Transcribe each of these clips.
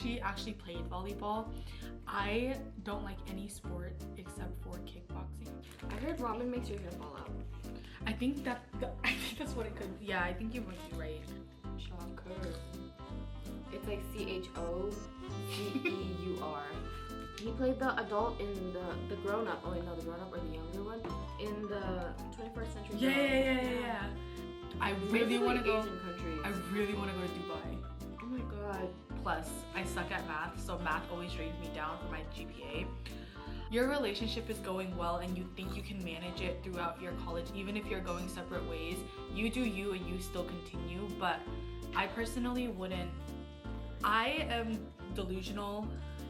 She actually played volleyball. I don't like any sport except for kickboxing. I heard ramen makes your hair fall out. I think that's what it could. Yeah, I think you might be right. Shocker. It's like CHOCEUR. He played the adult in the grown up. Oh wait, no, the grown up or the younger one in the 21st century. Yeah. I really want to go. Asian countries. I really want to go to Dubai. Oh my god. Plus, I suck at math, so math always drains me down for my GPA. Your relationship is going well and you think you can manage it throughout your college, even if you're going separate ways. You do you and you still continue, but I personally wouldn't. I am delusional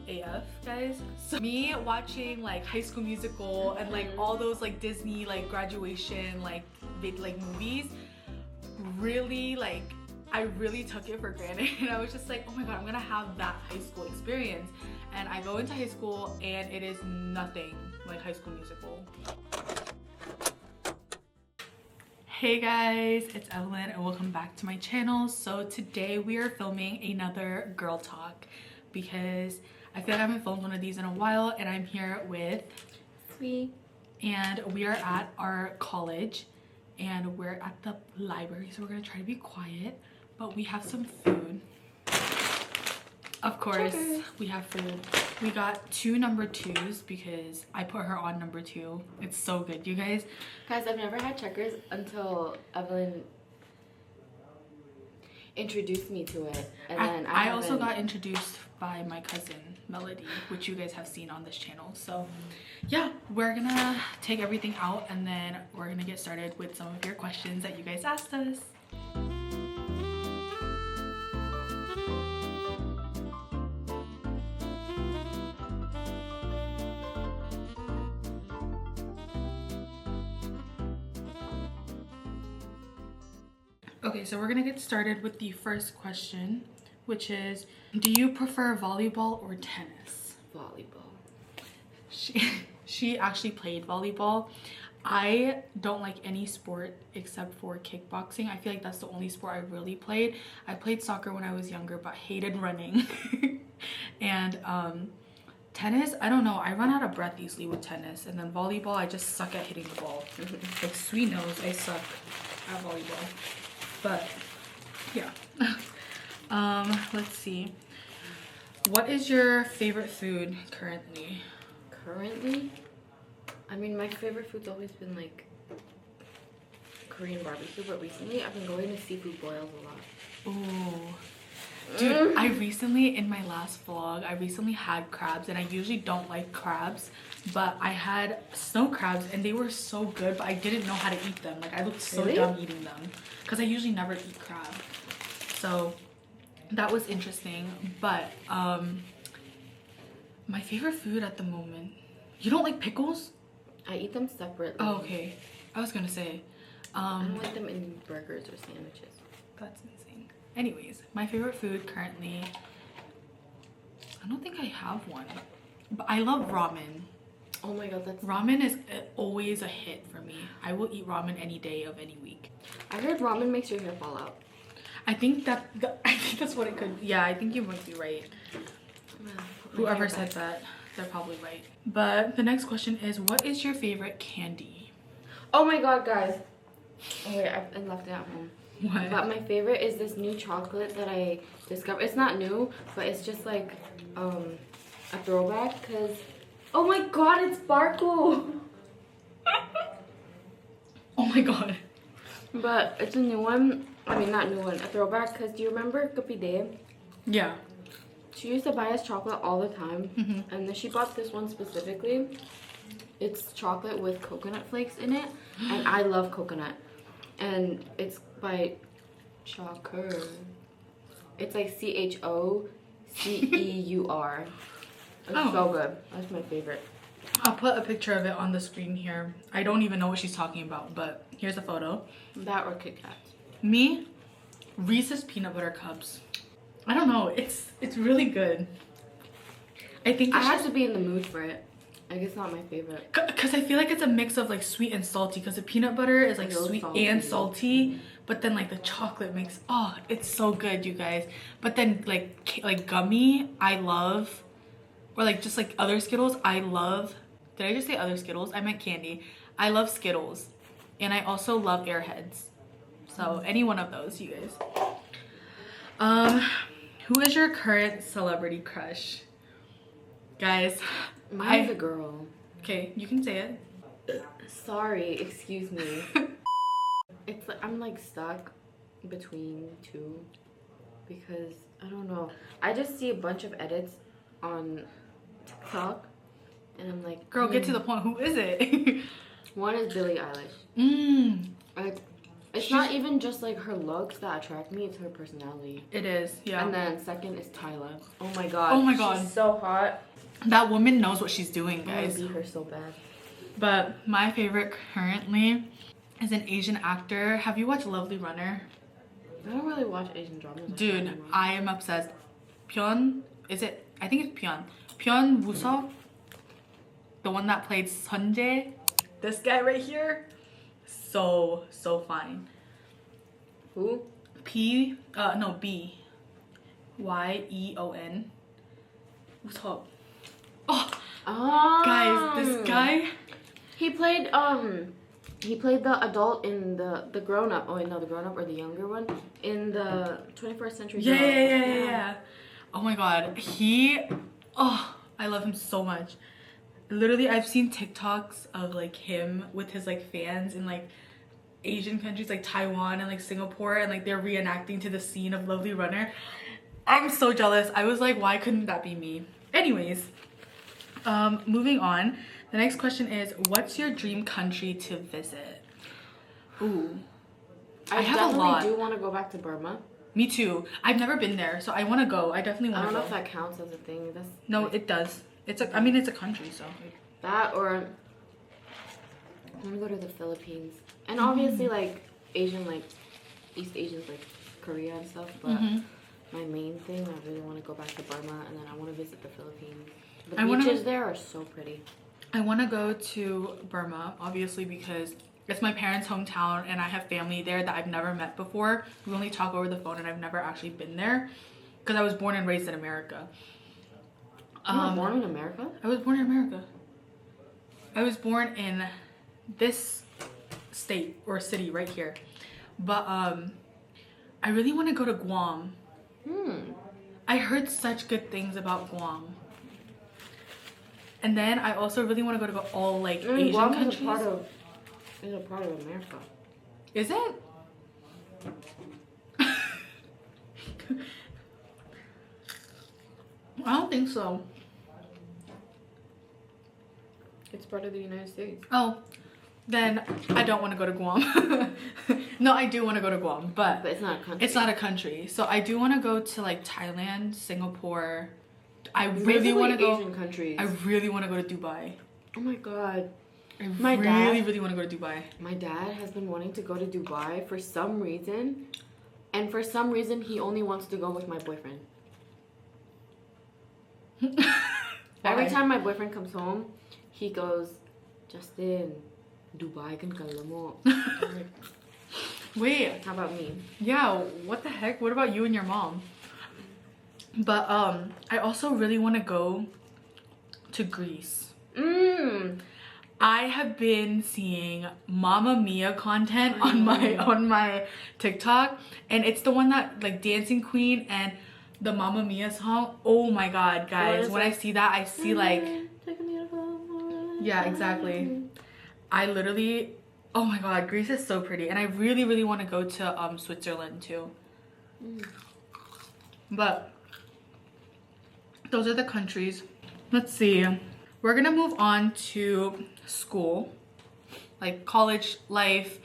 AF, guys. So me watching like High School Musical and like all those like Disney like graduation like big like movies, really like I really took it for granted and I was just like, oh my god, I'm gonna have that high school experience. And I go into high school and it is nothing like High School Musical. Hey guys, it's Evelyn and welcome back to my channel. So today we are filming another girl talk because I feel like I haven't filmed one of these in a while, and I'm here with Sweet. And we are at our college and we're at the library, so we're gonna try to be quiet, but we have some food. Of course, we have food. We got 2 number 2s because I put her on number 2. It's so good, you guys. Guys, I've never had checkers until Evelyn introduced me to it, and then I also got introduced by my cousin Melody, which you guys have seen on this channel. So yeah, we're gonna take everything out and then we're gonna get started with some of your questions that you guys asked us. Okay, so we're gonna get started with the first question, which is, do you prefer volleyball or tennis? Volleyball. She actually played volleyball. I don't like any sport except for kickboxing. I feel like that's the only sport I really played. I played soccer when I was younger, but hated running. And tennis, I don't know, I run out of breath easily with tennis. And then volleyball, I just suck at hitting the ball. Like Sweet knows, I suck at volleyball. But yeah. Let's see. What is your favorite food currently? Currently? I mean, my favorite food's always been like Korean barbecue, but recently I've been going to seafood boils a lot. Ooh. Dude, I recently, in my last vlog, I recently had crabs, and I usually don't like crabs, but I had snow crabs and they were so good, but I didn't know how to eat them. Like, I looked so dumb eating them because I usually never eat crab. So that was interesting. But my favorite food at the moment, you don't like pickles? I eat them separately. Oh, okay. I was gonna say I don't like them in burgers or sandwiches. That's insane. Anyways, my favorite food currently, I don't think I have one, but I love ramen. Oh my god, that's... Ramen is always a hit for me. I will eat ramen any day of any week. I heard ramen makes your hair fall out. I think that's what it could. Yeah, I think you might be right. Whoever said that, they're probably right. But the next question is, what is your favorite candy? Oh my god, guys. Oh wait, I left it at home. What? But my favorite is this new chocolate that I discovered. It's not new, but it's just like a throwback, because oh my god, it's sparkle. Oh my god. But it's a new one. I mean, not new one, a throwback, because do you remember Capcut? Yeah. She used to buy us chocolate all the time, and then she bought this one specifically. It's chocolate with coconut flakes in it, and I love coconut. And it's by Shocker. It's like CHOCEUR. It's so good. That's my favorite. I'll put a picture of it on the screen here. I don't even know what she's talking about, but here's a photo. That or Kit Kats. Me, Reese's peanut butter cups. I don't know. It's really good. I think I have to be in the mood for it. I guess not my favorite. Because I feel like it's a mix of like sweet and salty. Because the peanut butter is like sweet and salty. But then like the chocolate makes, oh, it's so good, you guys. But then like gummy, I love. Or like just like other Skittles, I love. Did I just say other Skittles? I meant candy. I love Skittles. And I also love Airheads. So any one of those, you guys. Who is your current celebrity crush? Guys, mine's a girl. Okay, you can say it. Sorry, excuse me. It's like I'm like stuck between two because I don't know. I just see a bunch of edits on TikTok and I'm like, girl, get to the point. Who is it? One is Billie Eilish. Like, it's She's not even just like her looks that attract me, it's her personality. It is, yeah. And then second is Tyla. Oh my god. Oh my god. She's so hot. That woman knows what she's doing, guys. I beat her so bad. But my favorite currently is an Asian actor. Have you watched Lovely Runner? I don't really watch Asian dramas. Dude, I am obsessed. Pyeon, is it? I think it's Pyeon. Pyeon Woo-seok, the one that played Sunjae. This guy right here, so fine. Who? B Y-E-O-N. What's up? Oh, guys, this guy. He played the adult in the grown up. Oh wait, no, the grown up or the younger one in the 21st Century. Yeah. Oh my god, I love him so much. Literally, I've seen TikToks of like him with his like fans in like Asian countries like Taiwan and like Singapore, and like they're reenacting to the scene of Lovely Runner. I'm so jealous. I was like, why couldn't that be me? Anyways, moving on. The next question is, what's your dream country to visit? Ooh, I have a lot. definitely do want to go back to Burma. Me too. I've never been there, so I want to go. I definitely want to go. I don't know if that counts as a thing. No, it does. It's a. I mean, it's a country, so. That or I want to go to the Philippines, and obviously like Asian, like East Asians, like Korea and stuff. But my main thing, I really want to go back to Burma, and then I want to visit the Philippines. The beaches there are so pretty. I want to go to Burma, obviously, because it's my parents' hometown and I have family there that I've never met before. We only talk over the phone and I've never actually been there because I was born and raised in America. You were born in America? I was born in America. I was born in this state or city right here. But I really want to go to Guam. I heard such good things about Guam. And then I also really want to go to all like Asian Guam countries. Is a part of America. Is it? I don't think so. It's part of the United States. Oh, then I don't want to go to Guam. No, I do want to go to Guam, but it's not a country. It's not a country. So I do want to go to like Thailand, Singapore. I really want to go. Asian countries. I really want to go to Dubai. Oh my god. I really want to go to Dubai. My dad has been wanting to go to Dubai for some reason. And for some reason, he only wants to go with my boyfriend. Every time my boyfriend comes home, he goes, Justin, Dubai can kalamo. Wait. How about me? Yeah, what the heck? What about you and your mom? But I also really want to go to Greece. I have been seeing Mamma Mia content on my TikTok, and it's the one that like Dancing Queen and the Mamma Mia song. Oh my god, guys, when I see that, I see like, yeah, exactly. I literally, oh my god, Greece is so pretty, and I really want to go to Switzerland too. But those are the countries. Let's see. We're gonna move on to school, like college life,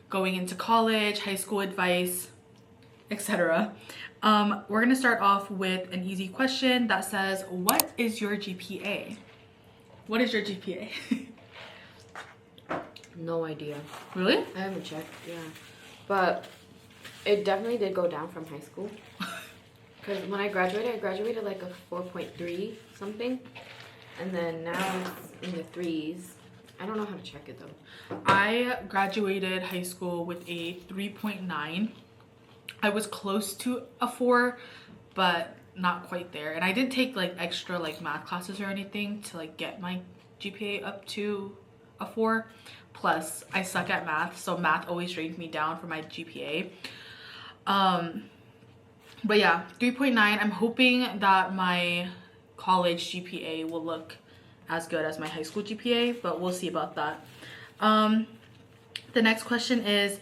going into college, high school advice, etc. We're gonna start off with an easy question that says, what is your GPA? What is your GPA? No idea. Really? I haven't checked, yeah. But it definitely did go down from high school. Because when I graduated like a 4.3 something. And then now it's in the 3s. I don't know how to check it though. I graduated high school with a 3.9. I was close to a 4, but not quite there. And I didn't take like extra like math classes or anything to like get my GPA up to a 4. Plus I suck at math, so math always drains me down for my GPA. But yeah, 3.9. I'm hoping that my college GPA will look as good as my high school GPA, but we'll see about that. The next question is,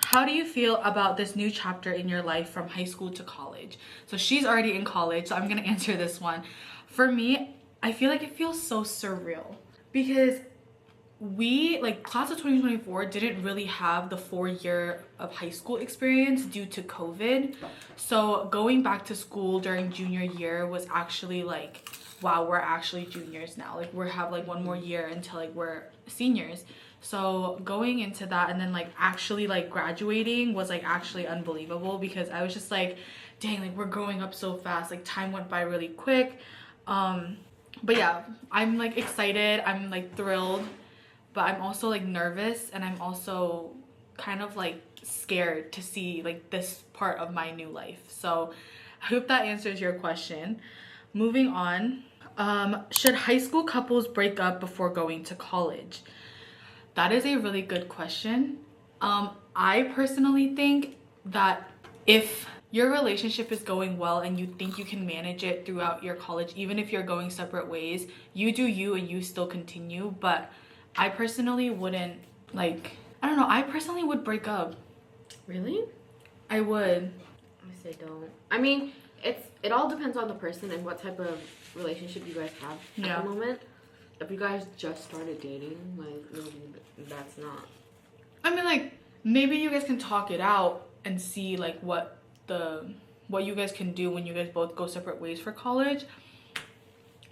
how do you feel about this new chapter in your life from high school to college? So she's already in college, so I'm gonna answer this one. For me, I feel like it feels so surreal because we, like class of 2024, didn't really have the 4-year of high school experience due to COVID. So going back to school during junior year was actually like, wow, we're actually juniors now. Like we have like 1 more year until like we're seniors. So going into that and then like actually like graduating was like actually unbelievable because I was just like, dang, like we're growing up so fast. Like time went by really quick. But yeah, I'm like excited. I'm like thrilled. But I'm also like nervous, and I'm also kind of like scared to see like this part of my new life. So I hope that answers your question. Moving on, should high school couples break up before going to college? That is a really good question. I personally think that if your relationship is going well and you think you can manage it throughout your college, even if you're going separate ways, you do you and you still continue. But I personally wouldn't, like, I don't know, I personally would break up. Really? I would. I say don't. I mean, it all depends on the person and what type of relationship you guys have at the moment. If you guys just started dating, like, maybe that's not. I mean, like, maybe you guys can talk it out and see, like, what you guys can do when you guys both go separate ways for college.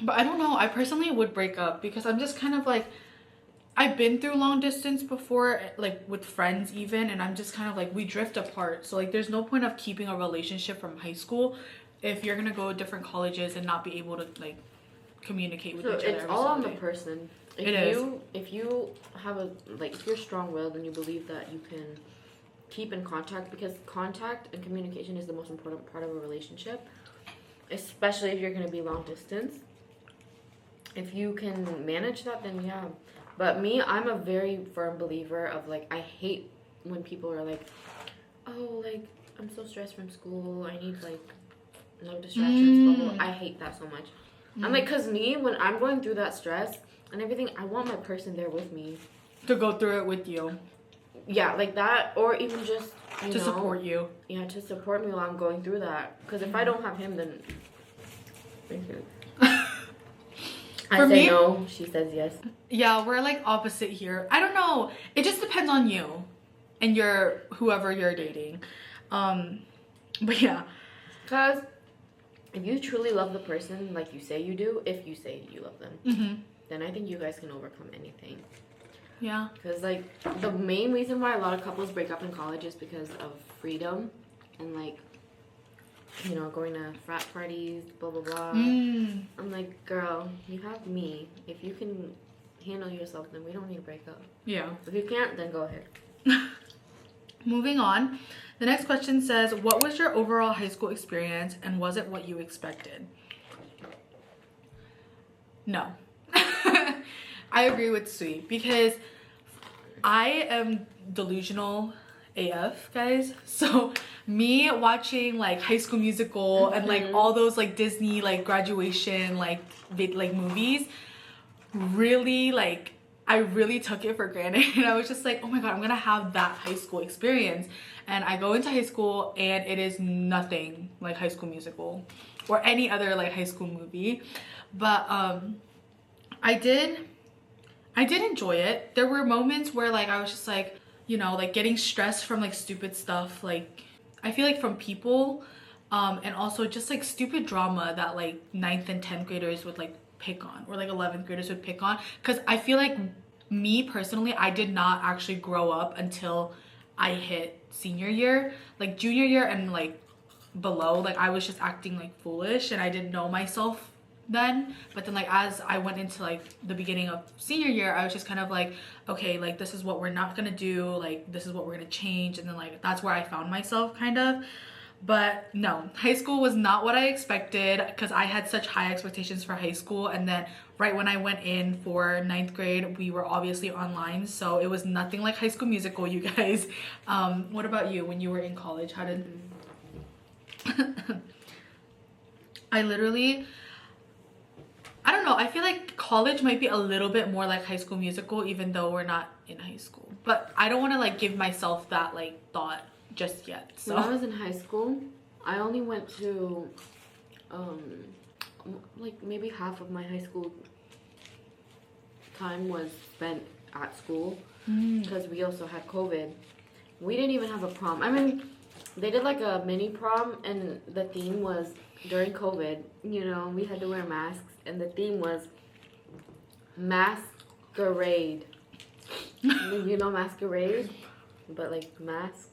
But I don't know, I personally would break up because I'm just kind of like, I've been through long distance before, like with friends even, and I'm just kind of like, we drift apart. So like there's no point of keeping a relationship from high school if you're gonna go to different colleges and not be able to like communicate with each other. It's all on the person. If you have if you're strong-willed and you believe that you can keep in contact, because contact and communication is the most important part of a relationship, especially if you're gonna be long distance. If you can manage that, then yeah. But me, I'm a very firm believer of like, I hate when people are like, oh, like, I'm so stressed from school. I need like no distractions. Blah, blah. I hate that so much. I'm like, cause me, when I'm going through that stress and everything, I want my person there with me. To go through it with you. Yeah, like that. Or even just, to support you. Yeah, to support me while I'm going through that. Cause if I don't have him, then... I say no, she says yes. Yeah, we're like opposite here. I don't know. It just depends on you and whoever you're dating. But yeah. Because if you truly love the person like you say you do, if you say you love them, then I think you guys can overcome anything. Yeah. Because like the main reason why a lot of couples break up in college is because of freedom and like, you know, going to frat parties, blah, blah, blah. I'm like, girl, you have me. If you can handle yourself, then we don't need to break up. Yeah. If you can't, then go ahead. Moving on. The next question says, what was your overall high school experience and was it what you expected? No. I agree with Sweet because I am delusional AF, guys. So me watching like High School Musical and like all those like Disney like graduation like movies, really like I really took it for granted. And I was just like, oh my god, I'm gonna have that high school experience. And I go into high school and it is nothing like High School Musical or any other like high school movie. But I did enjoy it. There were moments where like I was just like, you know, like getting stressed from like stupid stuff, like I feel like from people, and also just like stupid drama that like 9th and 10th graders would like pick on, or like 11th graders would pick on. Because I feel like me personally, I did not actually grow up until I hit senior year. Like junior year and like below, like I was just acting like foolish and I didn't know myself then, but then like as I went into like the beginning of senior year, I was just kind of like, okay, like this is what we're not gonna do, like this is what we're gonna change, and then like that's where I found myself kind of. But no, high school was not what I expected, because I had such high expectations for high school, and then right when I went in for 9th grade, we were obviously online, so it was nothing like High School Musical, you guys. What about you when you were in college? How did I don't know, I feel like college might be a little bit more like High School Musical, even though we're not in high school, but I don't want to like give myself that like thought just yet. So when I was in high school, I only went to like maybe half of my high school time was spent at school, because we also had COVID. We didn't even have a prom. I mean, they did like a mini prom, and the theme was during COVID, you know, we had to wear masks, and the theme was masquerade. You know, masquerade, but like mask.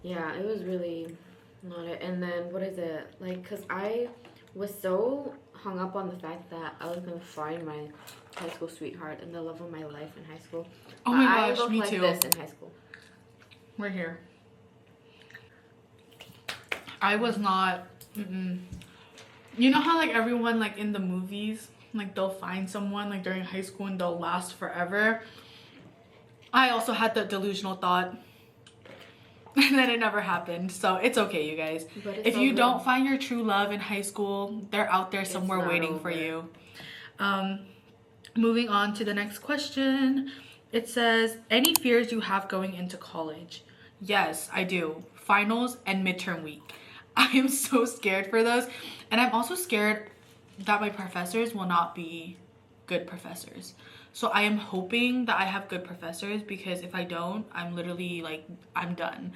Yeah, it was really not it. And then what is it like, because I was so hung up on the fact that I was gonna find my high school sweetheart and the love of my life in high school. Oh my gosh, I looked me like too. this in high school. We're here. I was not. You know how like everyone like in the movies, like they'll find someone like during high school and they'll last forever. I also had the delusional thought, and then it never happened. So it's okay, you guys. If you don't find your true love in high school, they're out there somewhere waiting for you. Moving on to the next question. It says, any fears you have going into college? Yes, I do. Finals and midterm week. I am so scared for those. And I'm also scared that my professors will not be good professors. So I am hoping that I have good professors, because if I don't, I'm literally like, I'm done.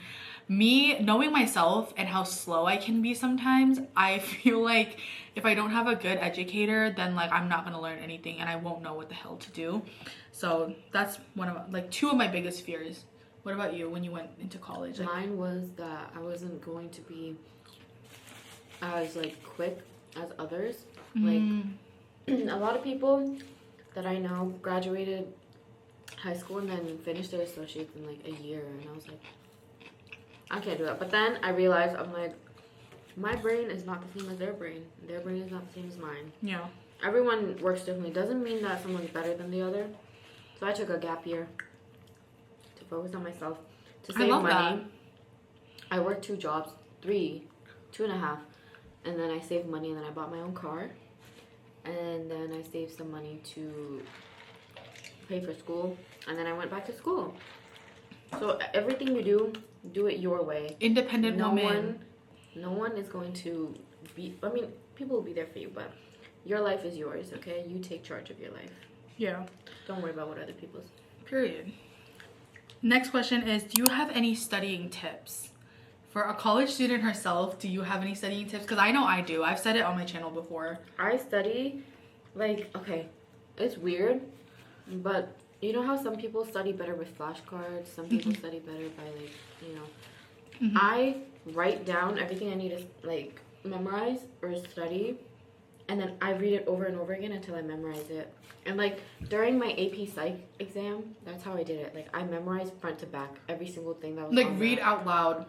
Me knowing myself and how slow I can be sometimes, I feel like if I don't have a good educator, then like I'm not gonna learn anything and I won't know what the hell to do. So that's one of like 2 of my biggest fears. What about you when you went into college? Like, mine was that I wasn't going to be as like quick as others. Like a lot of people that I know graduated high school and then finished their associates in like a year, and I was like, I can't do that. But then I realized, I'm like, my brain is not the same as their brain. Their brain is not the same as mine. Yeah. Everyone works differently. Doesn't mean that someone's better than the other. So I took a gap year to focus on myself, to save money. That. I worked 2 jobs, 3, 2.5, and then I saved money, and then I bought my own car. And then I saved some money to pay for school, and then I went back to school. So everything you do it your way. Independent woman. No one is going to be, I mean, people will be there for you, but your life is yours, okay? You take charge of your life. Yeah. Don't worry about what other people's. Period. Next question is, do you have any studying tips? For a college student herself, do you have any studying tips? Because I know I do. I've said it on my channel before. I study, like, okay, it's weird, but you know how some people study better with flashcards? Some people study better by, like, you know. I write down everything I need to, like, memorize or study, and then I read it over and over again until I memorize it. And like during my AP Psych exam, that's how I did it. Like I memorized front to back every single thing that was like on read that. Out loud,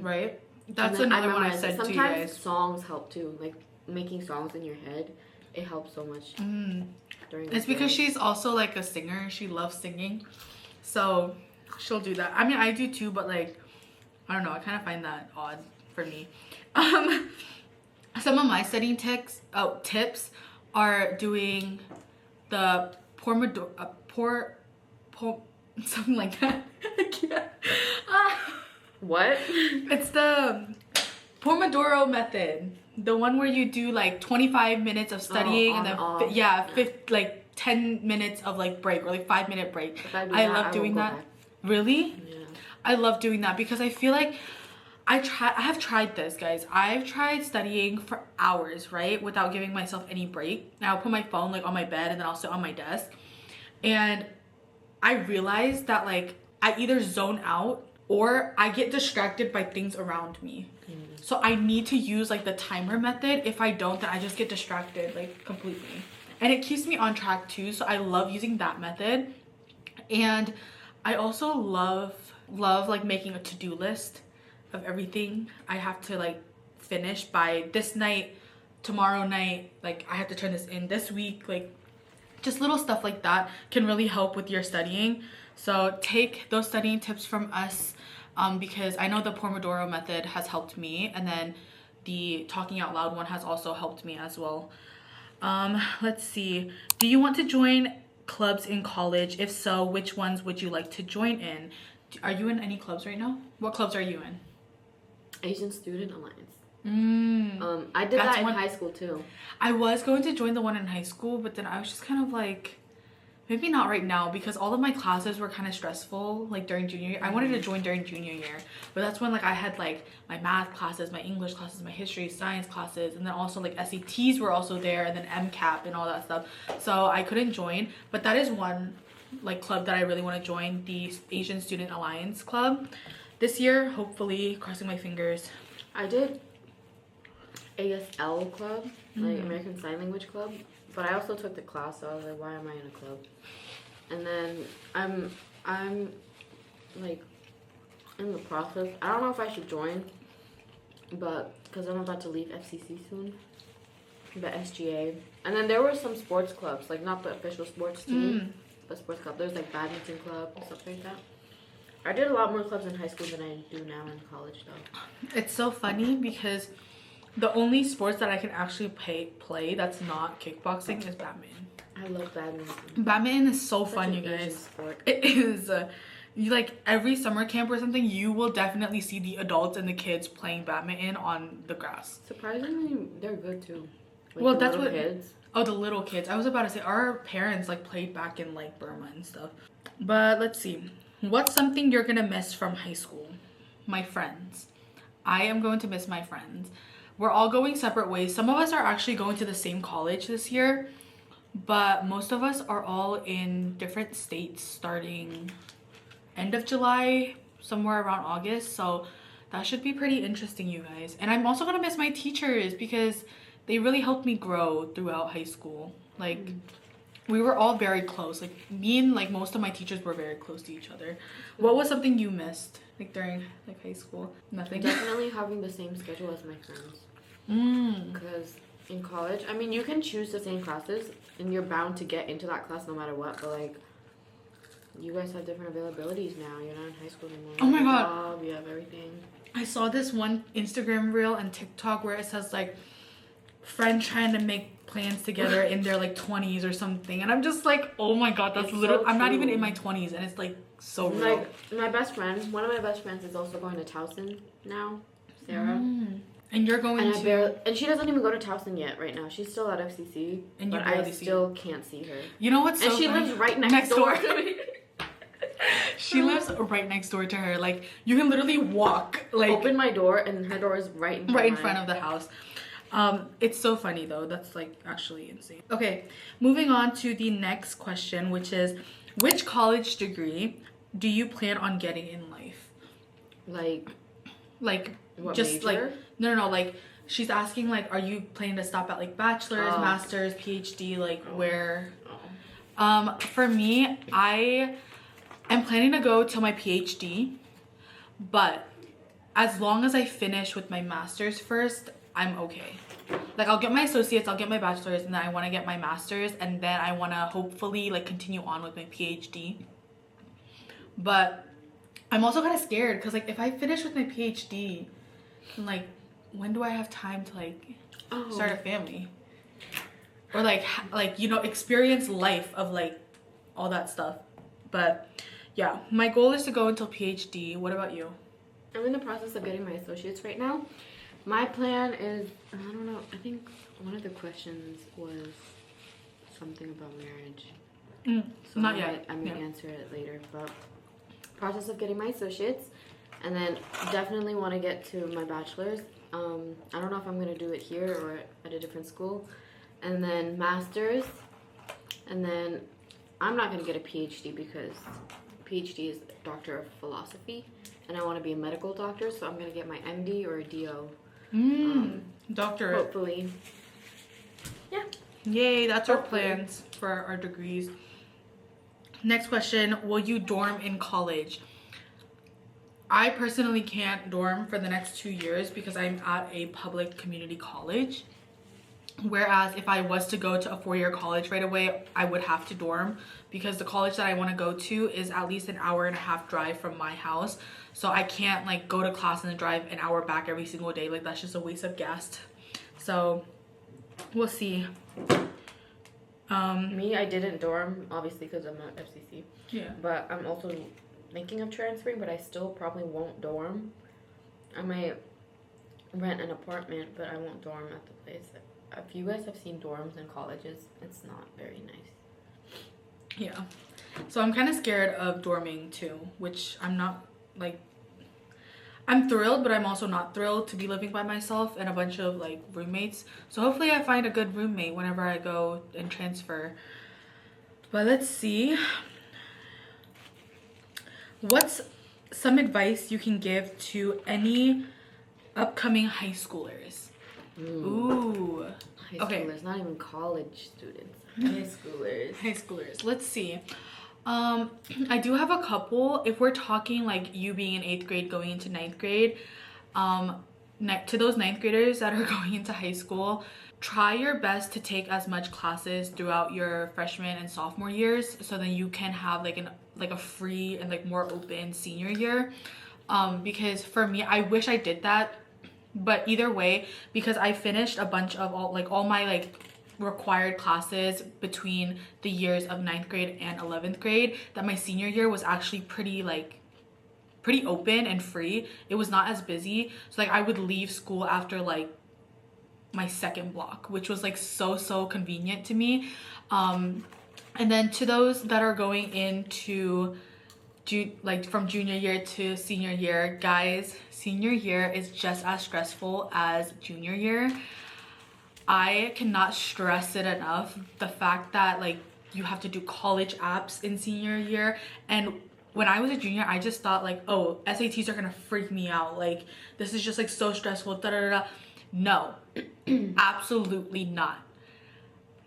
right? That's another one I said to you guys. Sometimes songs help too. Like making songs in your head, it helps so much. During it's because she's also like a singer. She loves singing, so she'll do that. I mean, I do too, but like I don't know. I kind of find that odd for me. Some of my studying tips are doing the something like that. I can't. What? It's the Pomodoro method. The one where you do like 25 minutes of studying and then like 10 minutes of like break, or like 5-minute break. I love doing that. Really? Yeah. I love doing that because I feel like I have tried this, guys. I've tried studying for hours, right? Without giving myself any break. Now I'll put my phone like on my bed and then I'll sit on my desk. And I realized that like I either zone out or I get distracted by things around me. So I need to use like the timer method. If I don't, then I just get distracted like completely. And it keeps me on track too. So I love using that method. And I also love like making a to-do list of everything I have to like finish by this night, tomorrow night. Like I have to turn this in this week. Like just little stuff like that can really help with your studying. So take those studying tips from us, because I know the Pomodoro method has helped me, and then the talking out loud one has also helped me as well. Let's see. Do you want to join clubs in college? If so, which ones would you like to join in? Are you in any clubs right now? What clubs are you in? Asian Student Alliance. I did That's that in one- high school too. I was going to join the one in high school, but then I was just kind of like, maybe not right now, because all of my classes were kind of stressful like during junior year. I wanted to join during junior year, but that's when like I had like my math classes, my English classes, my history, science classes, and then also like SATs were also there, and then MCAP and all that stuff. So I couldn't join, but that is one like club that I really want to join, the Asian Student Alliance Club. This year, hopefully, crossing my fingers. I did ASL club, like American Sign Language club, but I also took the class, so I was like, why am I in a club? And then I'm like in the process. I don't know if I should join, but because I'm about to leave FCC soon, but SGA. And then there were some sports clubs, like not the official sports team, but sports club. There's like badminton club and stuff like that. I did a lot more clubs in high school than I do now in college though. It's so funny because the only sports that I can actually play that's not kickboxing is badminton. I love badminton. Badminton is so Such fun, an you guys. Asian sport. It is. You like every summer camp or something, you will definitely see the adults and the kids playing badminton on the grass. Surprisingly, they're good too. Like Well, the that's little what- kids. Oh, the little kids. I was about to say our parents like played back in like Burma and stuff. But let's see. What's something you're gonna miss from high school? My friends. I am going to miss my friends. We're all going separate ways. Some of us are actually going to the same college this year, but most of us are all in different states starting end of July, somewhere around August. So that should be pretty interesting, you guys. And I'm also gonna miss my teachers because they really helped me grow throughout high school. Like we were all very close. Like me and like most of my teachers were very close to each other. What was something you missed like during like high school? Nothing. Definitely having the same schedule as my friends. Because in college, I mean, you can choose the same classes and you're bound to get into that class no matter what, but like you guys have different availabilities now. You're not in high school anymore. Oh my You have a God. job, you have everything. I saw this one Instagram reel and TikTok where it says like friends trying to make plans together in their like 20s or something, and I'm just like, oh my God, that's It's literally so I'm not true. even in my 20s and it's like so real. Like my best friend, one of my best friends is also going to Towson now, Sarah. And you're going And to and she doesn't even go to Towson yet right now. She's still at FCC, And you but barely I see still can't see her. You know what's so And she funny? lives right next door to me. She lives right next door to her. Like you can literally walk like Open my door and her door is right in front of the house. It's so funny though. That's like actually insane. Okay, moving on to the next question, which is which college degree do you plan on getting in life? Like What just major? like no, like she's asking like are you planning to stop at like bachelor's, Oh. master's, PhD, like where? Oh. For me, I am planning to go till my PhD, but as long as I finish with my master's first, I'm okay. Like I'll get my associates, I'll get my bachelor's, and then I want to get my master's, and then I want to hopefully like continue on with my PhD. But I'm also kind of scared because like if I finish with my PhD, then, like when do I have time to like start a family? Or like you know, experience life of like all that stuff. But yeah, my goal is to go until PhD. What about you? I'm in the process of getting my associates right now. My plan is, I don't know, I think one of the questions was something about marriage. So Not yet. I'm going to answer it later. But process of getting my associates. And then definitely want to get to my bachelor's. I don't know if I'm going to do it here or at a different school. And then master's. And then I'm not going to get a PhD because PhD is Doctor of Philosophy, and I want to be a medical doctor, so I'm gonna get my MD or a DO. Doctorate. Hopefully. Yeah. Yay, that's our plans for our degrees. Next question, will you dorm in college? I personally can't dorm for the next 2 years because I'm at a public community college. Whereas if I was to go to a 4-year college right away, I would have to dorm because the college that I want to go to is at least an hour and a half drive from my house. So I can't like go to class and then drive an hour back every single day. Like that's just a waste of gas. So we'll see. Me, I didn't dorm, obviously, because I'm not FCC. Yeah. But I'm also thinking of transferring, but I still probably won't dorm. I might rent an apartment, but I won't dorm at the place. If you guys have seen dorms in colleges, it's not very nice. Yeah. So I'm kind of scared of dorming too, which I'm not like... I'm thrilled, but I'm also not thrilled to be living by myself and a bunch of like roommates. So hopefully I find a good roommate whenever I go and transfer. But let's see. What's some advice you can give to any upcoming high schoolers? Ooh. High schoolers, not even college students. High schoolers. High schoolers. Let's see. I do have a couple. If we're talking like you being in 8th grade going into 9th grade, to those 9th graders that are going into high school, try your best to take as much classes throughout your freshman and sophomore years so then you can have like a free and like more open senior year. Because for me, I wish I did that, but either way, because I finished a bunch of all my like required classes between the years of 9th grade and 11th grade, that my senior year was actually pretty open and free. It was not as busy. So like I would leave school after like my second block, which was like so convenient to me. And then to those that are going into from junior year to senior year, guys, senior year is just as stressful as junior year. I cannot stress it enough, the fact that like you have to do college apps in senior year. And when I was a junior, I just thought like, oh, SATs are gonna freak me out, like this is just like so stressful, da da da. No. Absolutely not.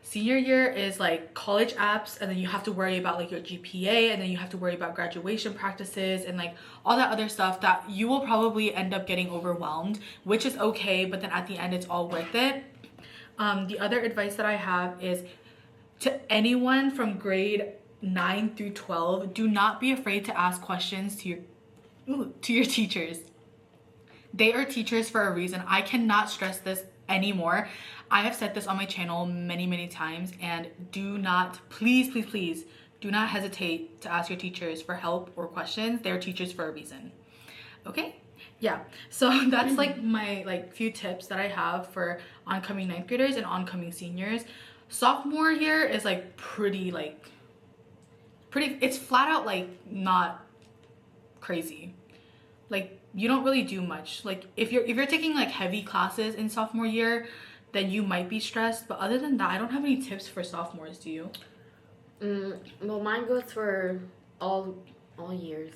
Senior year is like college apps, and then you have to worry about like your GPA, and then you have to worry about graduation practices and like all that other stuff that you will probably end up getting overwhelmed, which is okay, but then at the end it's all worth it. The other advice that I have is to anyone from grade 9 through 12, do not be afraid to ask questions to your teachers. They are teachers for a reason. I cannot stress this anymore. I have said this on my channel many times, and do not, please do not hesitate to ask your teachers for help or questions. They're teachers for a reason. Okay? Yeah, so that's like my like few tips that I have for oncoming 9th graders and oncoming seniors. Sophomore year is like pretty, it's flat out like not crazy. Like you don't really do much. Like if you're taking like heavy classes in sophomore year, then you might be stressed, but other than that, I don't have any tips for sophomores. Do you? Well, mine goes for all years.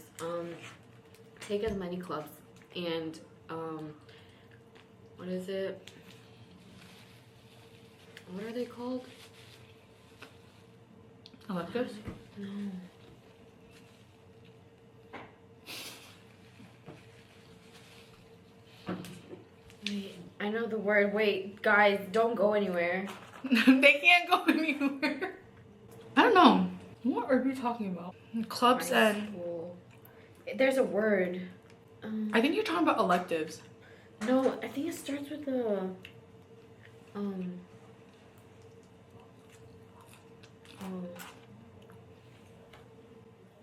Take as many clubs and what is it? What are they called? Electives? No. Wait, I know the word. Wait, guys, don't go anywhere. They can't go anywhere. I don't know. What are we talking about? Clubs and... School. There's a word. I think you're talking about electives. No, I think it starts with the...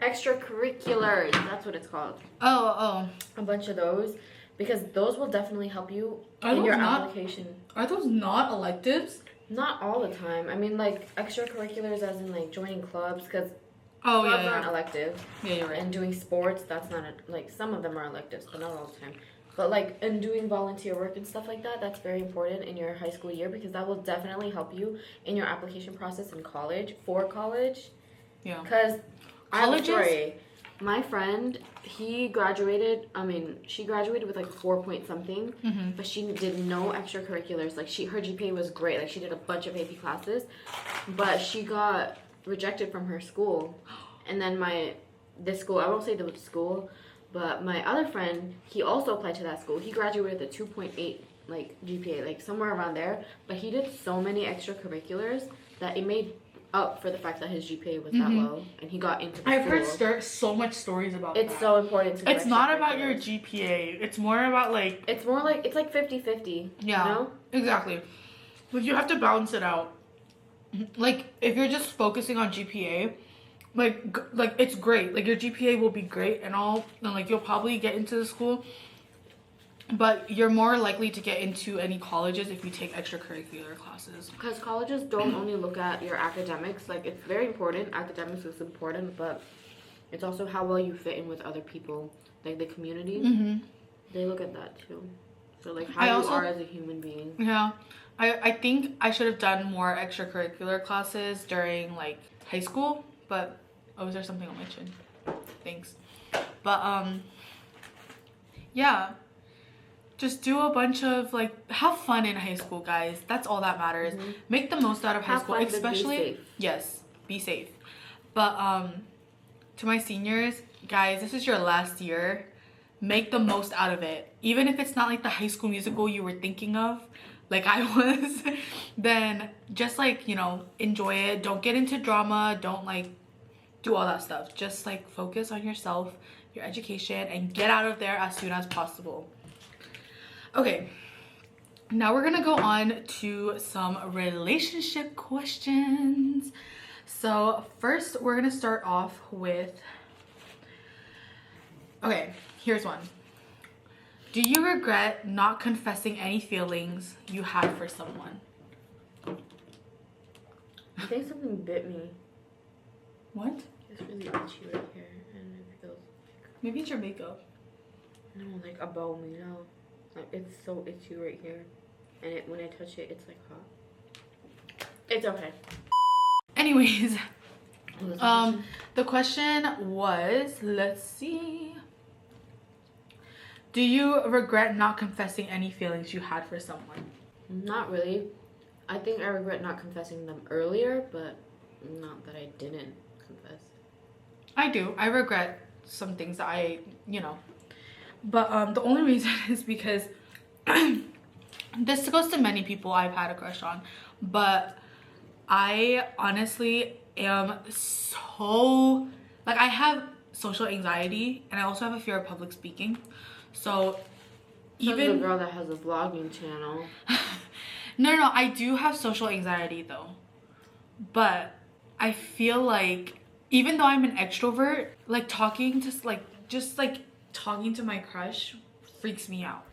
Extracurriculars. That's what it's called. Oh. A bunch of those. Because those will definitely help you in your application. Are those not electives? Not all the time. I mean, like, extracurriculars as in, like, joining clubs. Because clubs aren't elective. Yeah, you're right. And doing sports, that's not, like, some of them are electives, but not all the time. But, like, and doing volunteer work and stuff like that, that's very important in your high school year. Because that will definitely help you in your application process in college, for college. Yeah. Because I have a story. My friend, she graduated with like 4 point something, but she did no extracurriculars. Like her GPA was great. Like she did a bunch of AP classes, but she got rejected from her school. And then this school, I won't say the school, but my other friend, he also applied to that school. He graduated with a 2.8 like GPA, like somewhere around there. But he did so many extracurriculars that it made up for the fact that his GPA was that low, and he got into the I've school. heard so much stories about it's that. so important to do It's not about your extracurriculars. GPA. It's more about like... It's more like, it's like 50-50. Yeah, You know? exactly. Like you have to balance it out. Like if you're just focusing on GPA, like it's great. Like your GPA will be great and all, and like you'll probably get into the school. But you're more likely to get into any colleges if you take extracurricular classes. Because colleges don't only look at your academics. Like, it's very important. Academics is important, but it's also how well you fit in with other people. Like, the community, they look at that, too. So, like, how you are as a human being. Yeah. I think I should have done more extracurricular classes during, like, high school. But, oh, is there something on my chin? Thanks. But, yeah. Just do a bunch of, like, have fun in high school, guys. That's all that matters. Make the most out of high school, especially... Be safe. Yes, be safe. But, to my seniors, guys, this is your last year. Make the most out of it. Even if it's not, like, the High School Musical you were thinking of, like I was, then just, like, you know, enjoy it. Don't get into drama. Don't, like, do all that stuff. Just, like, focus on yourself, your education, and get out of there as soon as possible. Okay, now we're gonna go on to some relationship questions. So first we're gonna start off with, okay, here's one. Do you regret not confessing any feelings you had for someone? I think something bit me. What? It's really itchy right here, and it feels... Maybe it's your makeup. No, like above me, no. Like, it's so itchy right here, and when I touch it, it's like hot. It's okay. Anyways, the question was, let's see. Do you regret not confessing any feelings you had for someone? Not really. I think I regret not confessing them earlier, but not that I didn't confess. I do. I regret some things that I, you know. But the only reason is because this goes to many people I've had a crush on, but I honestly am so, like, I have social anxiety and I also have a fear of public speaking. So even the girl that has a vlogging channel. no, I do have social anxiety though, but I feel like even though I'm an extrovert, like talking to my crush freaks me out.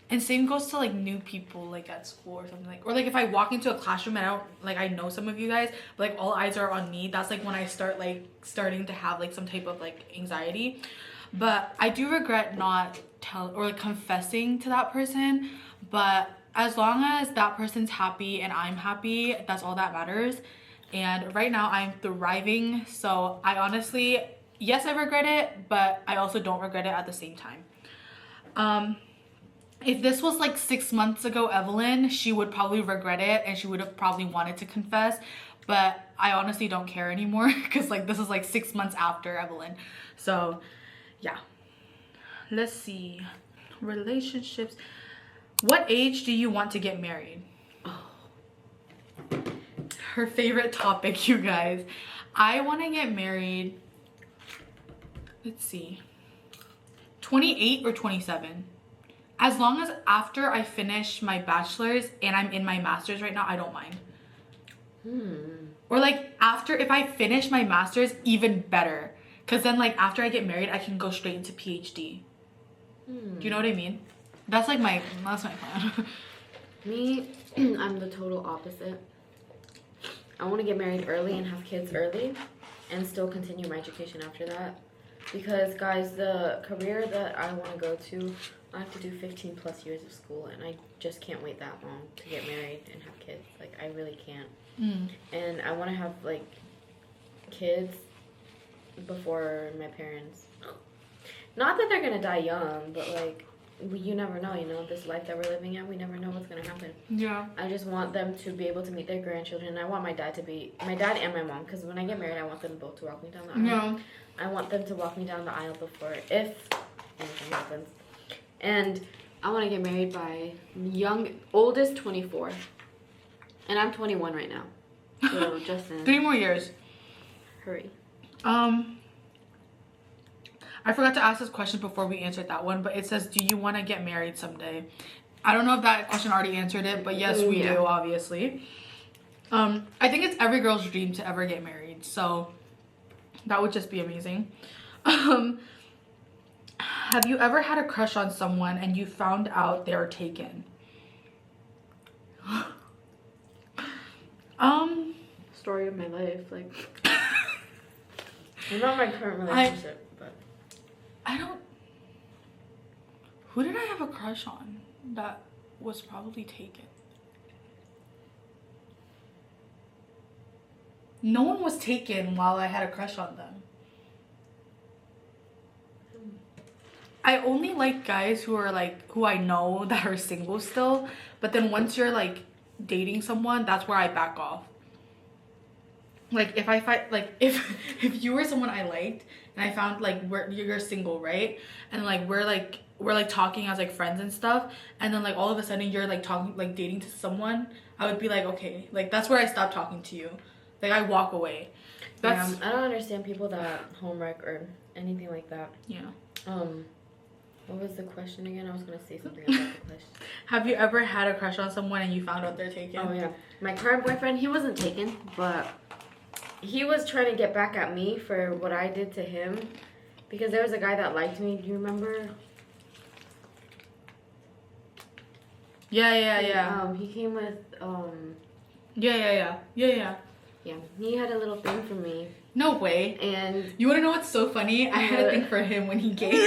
And same goes to like new people, like at school or something, like, or like if I walk into a classroom and I know some of you guys, but like all eyes are on me, that's like when I starting to have like some type of like anxiety. But I do regret not confessing to that person, but as long as that person's happy and I'm happy, that's all that matters. And right now I'm thriving, so I honestly, yes, I regret it, but I also don't regret it at the same time. If this was like 6 months ago, Evelyn, she would probably regret it and she would have probably wanted to confess, but I honestly don't care anymore because like this is like 6 months after Evelyn. So yeah, let's see. Relationships. What age do you want to get married? Oh, her favorite topic, you guys. I want to get married, let's see, 28 or 27. As long as after I finish my bachelor's and I'm in my master's right now, I don't mind. Or like after, if I finish my master's, even better. Because then like after I get married, I can go straight into PhD. Do you know what I mean? That's like that's my plan. Me, I'm the total opposite. I want to get married early and have kids early and still continue my education after that. Because guys, the career that I want to go to, I have to do 15 plus years of school, and I just can't wait that long to get married and have kids. Like, I really can't. And I want to have like kids before my parents. Not that they're gonna die young, but like you never know, you know, this life that we're living in, we never know what's gonna happen. Yeah. I just want them to be able to meet their grandchildren. I want my dad and my mom, because when I get married, I want them both to walk me down the aisle. Yeah. I want them to walk me down the aisle before, if anything happens. And I want to get married by oldest 24. And I'm 21 right now. So, Justin. 3 more years. Hurry. I forgot to ask this question before we answered that one, but it says, do you want to get married someday? I don't know if that question already answered it, but yes, we do, obviously. I think it's every girl's dream to ever get married, so that would just be amazing. Have you ever had a crush on someone and you found out they were taken? Story of my life, like. Not my current relationship, but. Who did I have a crush on that was probably taken? No one was taken while I had a crush on them. I only like guys who are like, who I know that are single still, but then once you're like dating someone, that's where I back off. Like if I find, like if you were someone I liked and I found like you're single, right? And like we're talking as like friends and stuff, and then like all of a sudden you're like talking, like dating to someone, I would be like, okay, like that's where I stop talking to you. Like I walk away. I don't understand people that homewreck or anything like that. Yeah. What was the question again? I was gonna say something about the question. Have you ever had a crush on someone and you found out they're taken? Oh yeah. My current boyfriend, he wasn't taken, but he was trying to get back at me for what I did to him, because there was a guy that liked me. Do you remember? Yeah. He came with Yeah. Yeah, he had a little thing for me. No way. And you want to know what's so funny? I had a thing for him when he came.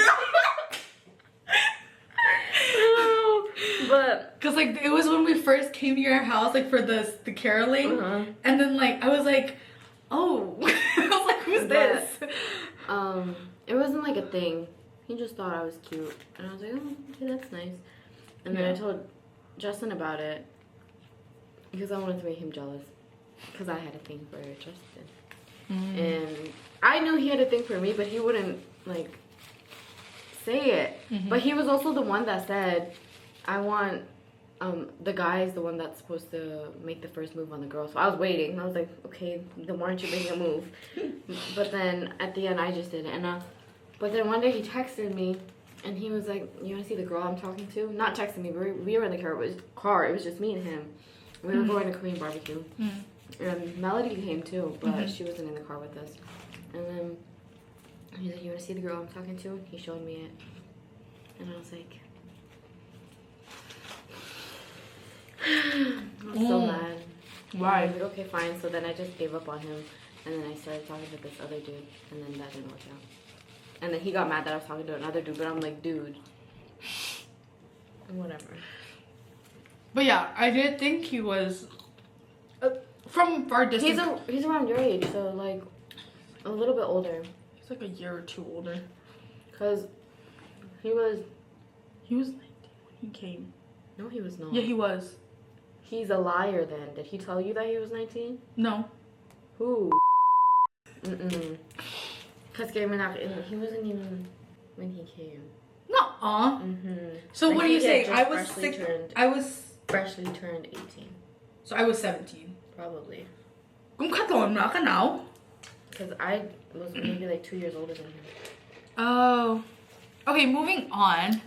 But because like it was when we first came to your house, like for the caroling, and then like I was like, oh, I was like, who's this? It wasn't like a thing. He just thought I was cute, and I was like, oh, okay, that's nice. And then I told Justin about it because I wanted to make him jealous, because I had a thing for Justin, and I knew he had a thing for me, but he wouldn't like say it. But he was also the one that said, I want the guy is the one that's supposed to make the first move on the girl. So I was waiting. I was like, okay, then why aren't you making a move? But then at the end, I just did it. And but then one day he texted me, and he was like, you want to see the girl I'm talking to? Not texting me. We were in the car. It was just me and him. We were going to Korean barbecue. And Melody came too, but she wasn't in the car with us. And then he's like, you want to see the girl I'm talking to? He showed me it. And I was like, I was so mad. Why? I was like, okay, fine. So then I just gave up on him, and then I started talking to this other dude, and then that didn't work out. And then he got mad that I was talking to another dude, but I'm like, dude, whatever. But yeah, I did think he was from far distance. He's around your age, so like a little bit older. He's like a year or two older. Cause he was 19 when he came. No, he was not. Yeah, he was. He's a liar then. Did he tell you that he was 19? No. Who? Cause he wasn't even when he came. Nuh-uh. So what do you say? I was freshly turned 18. So I was 17. Probably. Kung kataon na ka now? Because I was maybe like 2 years older than him. Oh. Okay, moving on.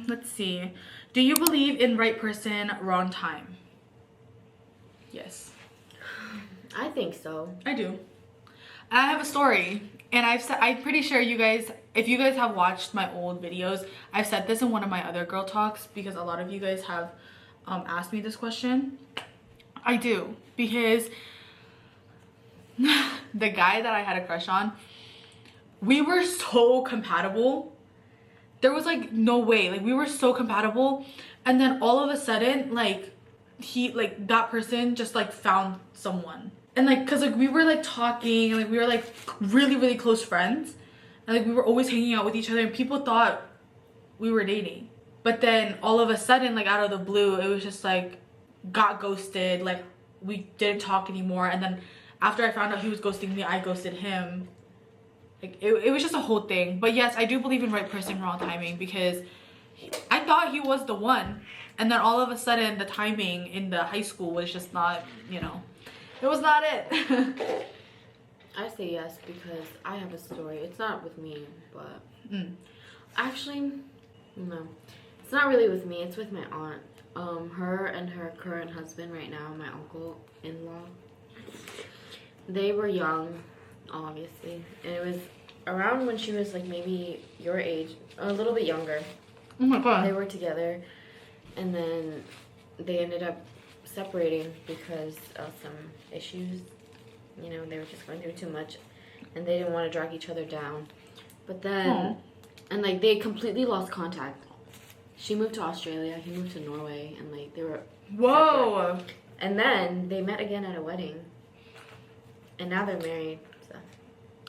Let's see. Do you believe in right person, wrong time? Yes. I think so. I do. I have a story, and I'm pretty sure you guys, if you guys have watched my old videos, I've said this in one of my other girl talks, because a lot of you guys have asked me this question. I do, because the guy that I had a crush on, we were so compatible. There was like no way, like we were so compatible, and then all of a sudden, like that person just like found someone, And like, cause like we were like talking and like we were like really, really close friends. And like we were always hanging out with each other and people thought we were dating. But then all of a sudden, like out of the blue, it was just like got ghosted. Like we didn't talk anymore. And then after I found out he was ghosting me, I ghosted him. Like it was just a whole thing. But yes, I do believe in right person, wrong timing, because I thought he was the one. And then all of a sudden the timing in the high school was just not, you know, it was not it. I say yes because I have a story. It's not with me, but actually, no. It's not really with me. It's with my aunt. Her and her current husband right now, my uncle-in-law. They were young, obviously. And it was around when she was like maybe your age, a little bit younger. Oh my god. They were together. And then they ended up separating because of some issues. You know, they were just going through too much. And they didn't want to drag each other down. But then, and like they completely lost contact. She moved to Australia, he moved to Norway, and like they were Whoa. separate. And then they met again at a wedding. And now they're married. So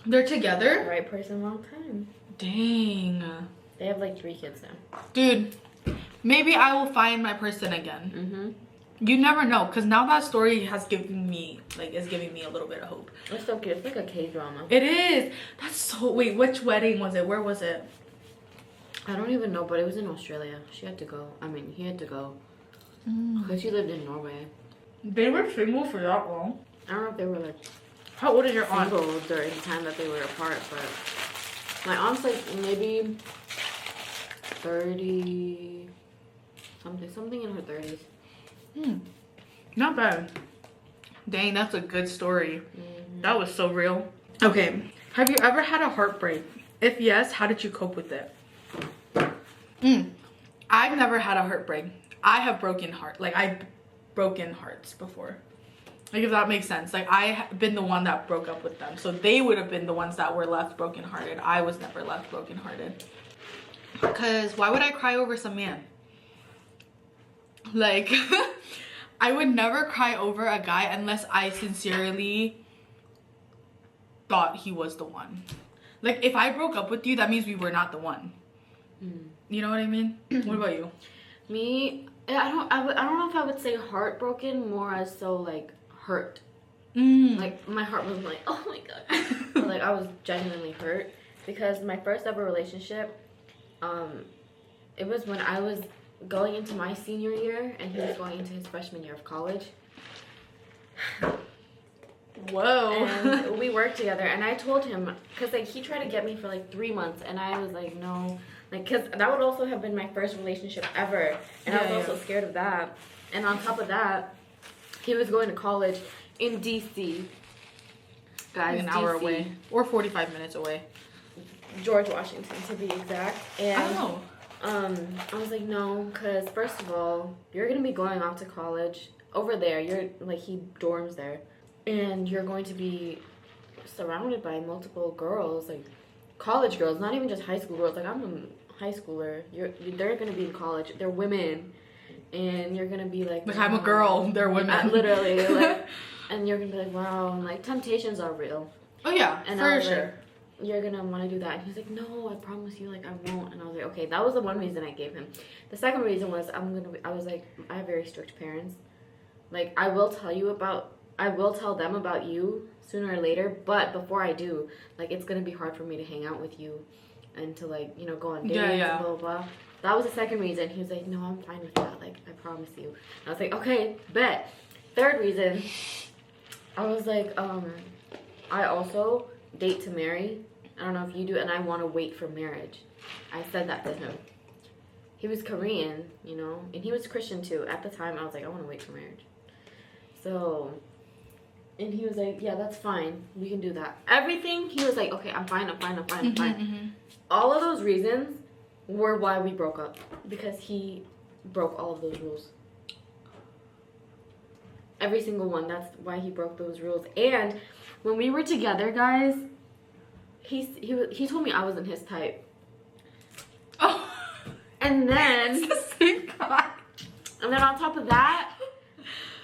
They're together? right person, wrong time. Dang. They have like 3 kids now. Dude, maybe I will find my person again. Mm-hmm. You never know, because now that story has given me, like, is giving me a little bit of hope. It's so cute. It's like a K-drama. It is. That's so, wait, which wedding was it? Where was it? I don't even know, but it was in Australia. She had to go. I mean, he had to go. Because she lived in Norway. They were single for that long? I don't know if they were like How old is your aunt? single during the time that they were apart, but my aunt's like maybe 30 something in her 30s. Not bad. Dang, that's a good story. That was so real. Okay, have you ever had a heartbreak? If yes, how did you cope with it? I've never had a heartbreak. I have broken I've broken hearts before. Like, if that makes sense. Like, I have been the one that broke up with them. So they would have been the ones that were left brokenhearted. I was never left brokenhearted. Because why would I cry over some man? Like, I would never cry over a guy unless I sincerely thought he was the one. Like, if I broke up with you, that means we were not the one. You know what I mean? What about you? Me, I don't know if I would say heartbroken, more as so like hurt. Like my heart was like, oh my god. But, like I was genuinely hurt because my first ever relationship, it was when I was going into my senior year and he was going into his freshman year of college. Whoa. And we worked together and I told him, because like he tried to get me for like 3 months and I was like, no. Like, because that would also have been my first relationship ever. And I was also scared of that. And on top of that, he was going to college in D.C. Guys, an hour away. Or 45 minutes away. George Washington, to be exact. And Oh. I was like, no, because first of all, you're going to be going off to college. Over there, you're, like, he dorms there. And you're going to be surrounded by multiple girls, like, college girls, not even just high school girls. Like, I'm a high schooler. They're gonna be in college. They're women, and you're gonna be like, I'm a girl. They're women. Literally, like, and you're gonna be like, wow, and like temptations are real. Oh yeah, and for I was sure. Like, you're gonna want to do that. And he's like, no, I promise you, like, I won't. And I was like, okay, that was the one reason I gave him. The second reason was I was like, I have very strict parents. Like, I will tell them about you sooner or later, but before I do, like, it's gonna be hard for me to hang out with you and to, like, you know, go on dates and blah blah blah. That was the second reason. He was like, no, I'm fine with that, like, I promise you. And I was like, okay, bet. Third reason, I was like, I also date to marry. I don't know if you do, and I want to wait for marriage. I said that to him. He was Korean, you know, and he was Christian too. At the time, I was like, I want to wait for marriage. So, and he was like, yeah, that's fine. We can do that. Everything, he was like, okay, I'm fine. All of those reasons were why we broke up. Because he broke all of those rules. Every single one. That's why he broke those rules. And when we were together, guys, he told me I wasn't his type. Oh. And then, It's the same guy. and then on top of that,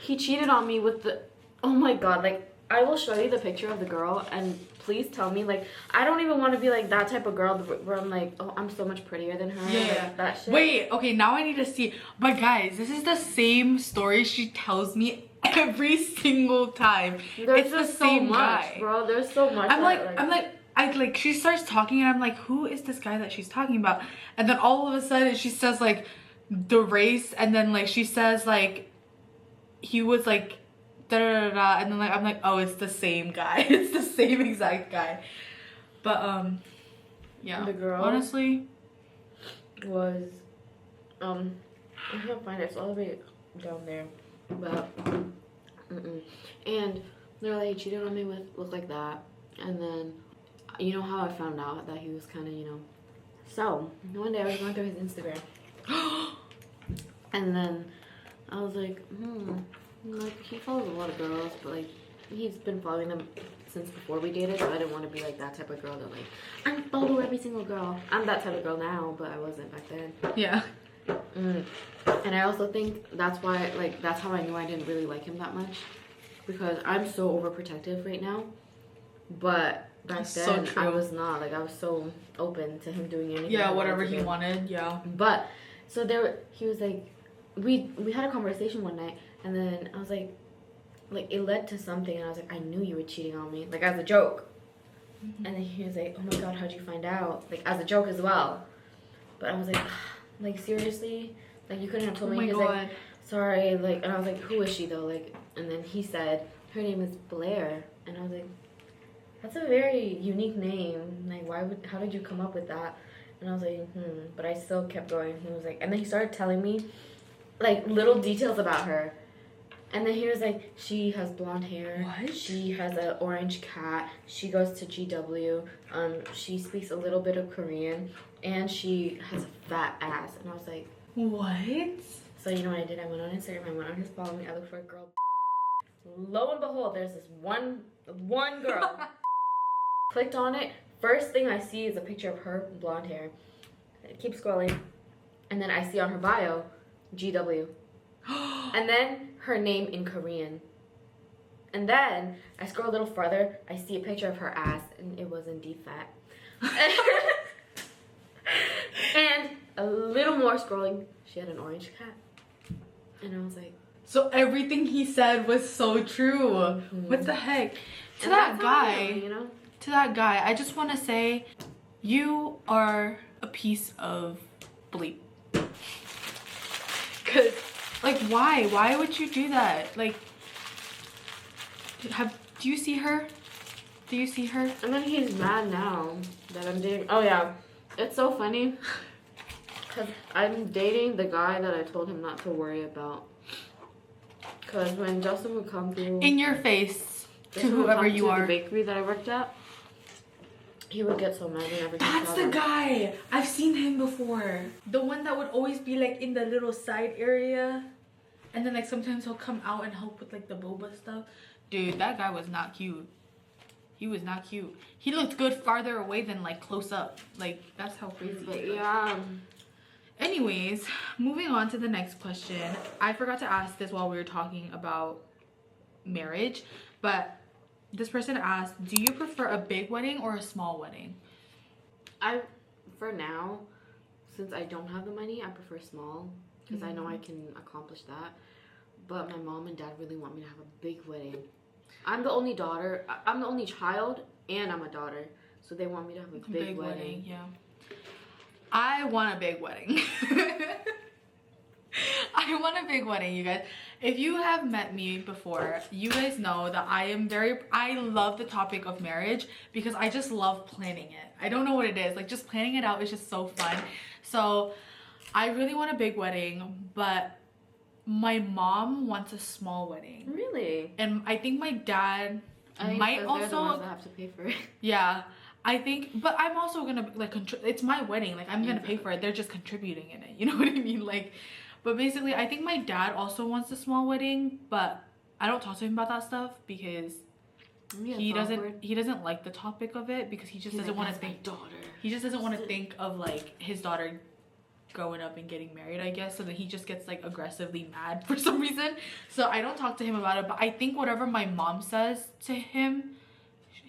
he cheated on me with the, oh my god, like, I will show you the picture of the girl, and please tell me, like, I don't even want to be like that type of girl where I'm like, oh, I'm so much prettier than her. Yeah. Like, that shit. Wait, okay, now I need to see. But guys, this is the same story she tells me every single time. There's It's just the same so much, guy. bro. There's so much. I like she starts talking and I'm like, who is this guy that she's talking about? And then all of a sudden she says like the race, and then like she says like he was like da da da da, and then like I'm like, oh, it's the same guy. It's the same exact guy. But yeah. The girl honestly was I can't find it. It's all the way down there. But and they're like, he cheated on me with look like that. And then you know how I found out that he was kind of, you know, so one day I was going through his Instagram and then I was like, like he follows a lot of girls, but like he's been following them since before we dated, so I didn't want to be like that type of girl that like unfollow every single girl. I'm that type of girl now, but I wasn't back then. yeah. And I also think that's why, like, that's how I knew I didn't really like him that much, because I'm so overprotective right now, but back then I was not. Like, I was so open to him doing anything. Yeah, whatever he wanted. Yeah. But so he was like, we had a conversation one night, and then I was like it led to something, and I was like, I knew you were cheating on me, like as a joke. And then he was like, oh my god, how'd you find out? Like as a joke as well. But I was like seriously, like you couldn't have told me. Oh my He was god. like, sorry, like, and I was like, who is she though? Like, and then he said her name is Blair, and I was like, that's a very unique name. Like, how did you come up with that? And I was like, but I still kept going. He was like, and then he started telling me like little details about her. And then he was like, she has blonde hair. What? She has an orange cat. She goes to GW. She speaks a little bit of Korean, and she has a fat ass. And I was like, what? so you know what I did? I went on Instagram. I went on his follow me. I looked for a girl. Lo and behold, there's this one girl. Clicked on it. First thing I see is a picture of her blonde hair. I keep scrolling, and then I see on her bio, GW. And then her name in Korean. And then I scroll a little further, I see a picture of her ass, and it was indeed fat. And a little more scrolling, she had an orange cat. And I was like, so everything he said was so true. What the heck? To that guy, you know? To that guy, I just want to say, you are a piece of bleep. Cause, like, why? Why would you do that? Like, do you see her? Do you see her? And then he's mad now that I'm dating. Oh yeah, it's so funny. Cause I'm dating the guy that I told him not to worry about. Cause when Justin would come through, In your face, to Justin would whoever come you to are. the bakery that I worked at, he would get so mad whenever he That's saw the them. guy. I've seen him before. The one that would always be like in the little side area, and then like sometimes he'll come out and help with like the boba stuff. Dude, that guy was not cute. He was not cute. He looked good farther away than like close up. Like, that's how crazy. But he was. yeah, Anyways, moving on to the next question. I forgot to ask this while we were talking about marriage, but this person asked, do you prefer a big wedding or a small wedding? for now, since I don't have the money, I prefer small because I know I can accomplish that. But my mom and dad really want me to have a big wedding. I'm the only daughter. I'm the only child, and I'm a daughter, so they want me to have a big wedding. Yeah. I want a big wedding. I want a big wedding, you guys. If you have met me before, you guys know that I love the topic of marriage because I just love planning it. I don't know what it is. Like, just planning it out is just so fun. So I really want a big wedding, but my mom wants a small wedding. Really? And I think my dad might also... They're the ones that have to pay for it. Yeah. I think, but I'm also gonna like it's my wedding, like I'm gonna pay for it. They're just contributing in it, you know what I mean? Like, but basically I think my dad also wants a small wedding, but I don't talk to him about that stuff because he doesn't like the topic of it because he just doesn't want to think daughter. He just doesn't want to think of like his daughter growing up and getting married, I guess. So then he just gets like aggressively mad for some reason. So I don't talk to him about it, but I think whatever my mom says to him,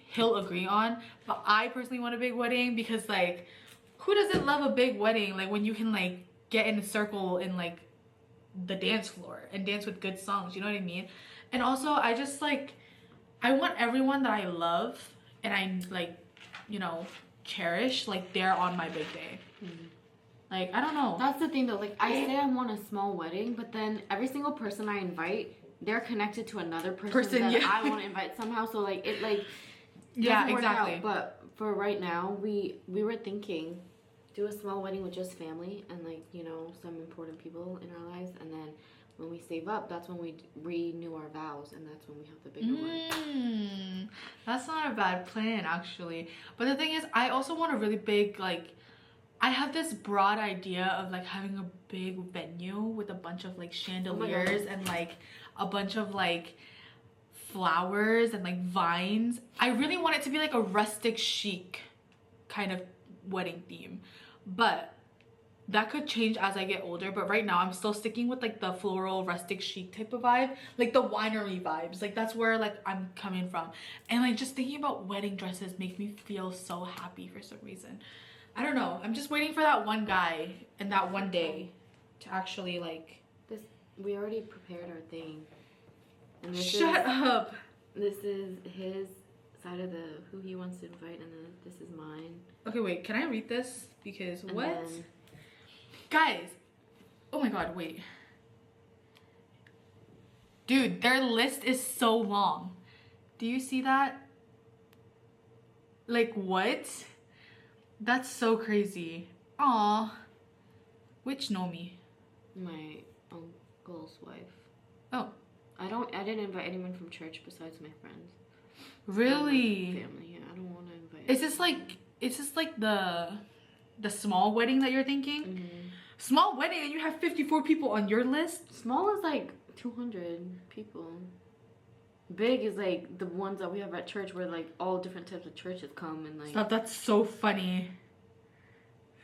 he'll agree on. But I personally want a big wedding because like, who doesn't love a big wedding? Like when you can like get in a circle in like the dance floor and dance with good songs, you know what I mean? And also I just like, I want everyone that I love and I like, you know, cherish, like they're on my big day. Like, I don't know. That's the thing though, like I say I want a small wedding, but then every single person I invite, they're connected to another person that yeah. I want to invite somehow, so like it like Yeah, work exactly. out. But for right now, we were thinking do a small wedding with just family and like, you know, some important people in our lives, and then when we save up, that's when we renew our vows, and that's when we have the bigger one. That's not a bad plan actually. But the thing is, I also want a really big, like, I have this broad idea of like having a big venue with a bunch of like chandeliers and like a bunch of like flowers and like vines. I really want it to be like a rustic chic kind of wedding theme, but that could change as I get older. But right now I'm still sticking with like the floral rustic chic type of vibe, like the winery vibes. Like that's where like I'm coming from. And like just thinking about wedding dresses makes me feel so happy for some reason. I don't know, I'm just waiting for that one guy and that one day to actually like This we already prepared our thing, and this shut up. This is his side of the who he wants to invite, and then this is mine. Okay, wait, can I read this? Because And what? then- Guys, oh my god, wait. Dude, their list is so long. Do you see that? Like, what? That's so crazy. Aw. Which Nomi? My uncle's wife. Oh, I didn't invite anyone from church besides my friends. really? Family, yeah. I don't want to invite. Is this like the small wedding that you're thinking? Mm-hmm. Small wedding and you have 54 people on your list? Small is like 200 people. Big is like the ones that we have at church, where like all different types of churches come, and like Stop, that's so funny.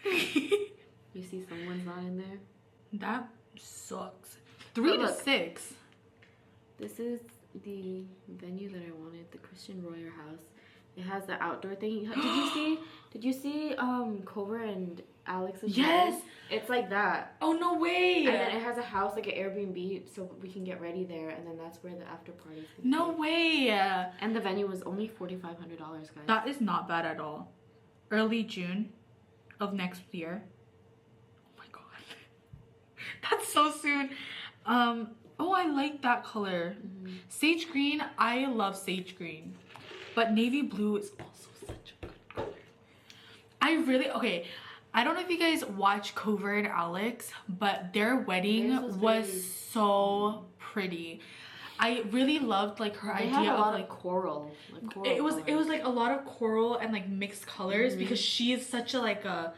you see someone's not in there. That sucks. 3 to look. 6. This is the venue that I wanted, the Christian Royer House. It has the outdoor thing. Did you see Cover and Alex's Yes. wedding? It's like that. Oh, no way. And then it has a house, like an Airbnb, so we can get ready there, and then that's where the after party is gonna No be. way. And the venue was only $4,500, guys. That is not bad at all. Early June of next year. Oh my god. That's so soon. Oh, I like that color. Mm-hmm. Sage green, I love sage green. But navy blue is also such a good color. Okay, I don't know if you guys watch Cover and Alex, but their wedding Theirs was very- so pretty. I really loved like her They idea had a lot of like coral. it was like a lot of coral and like mixed colors because she is such a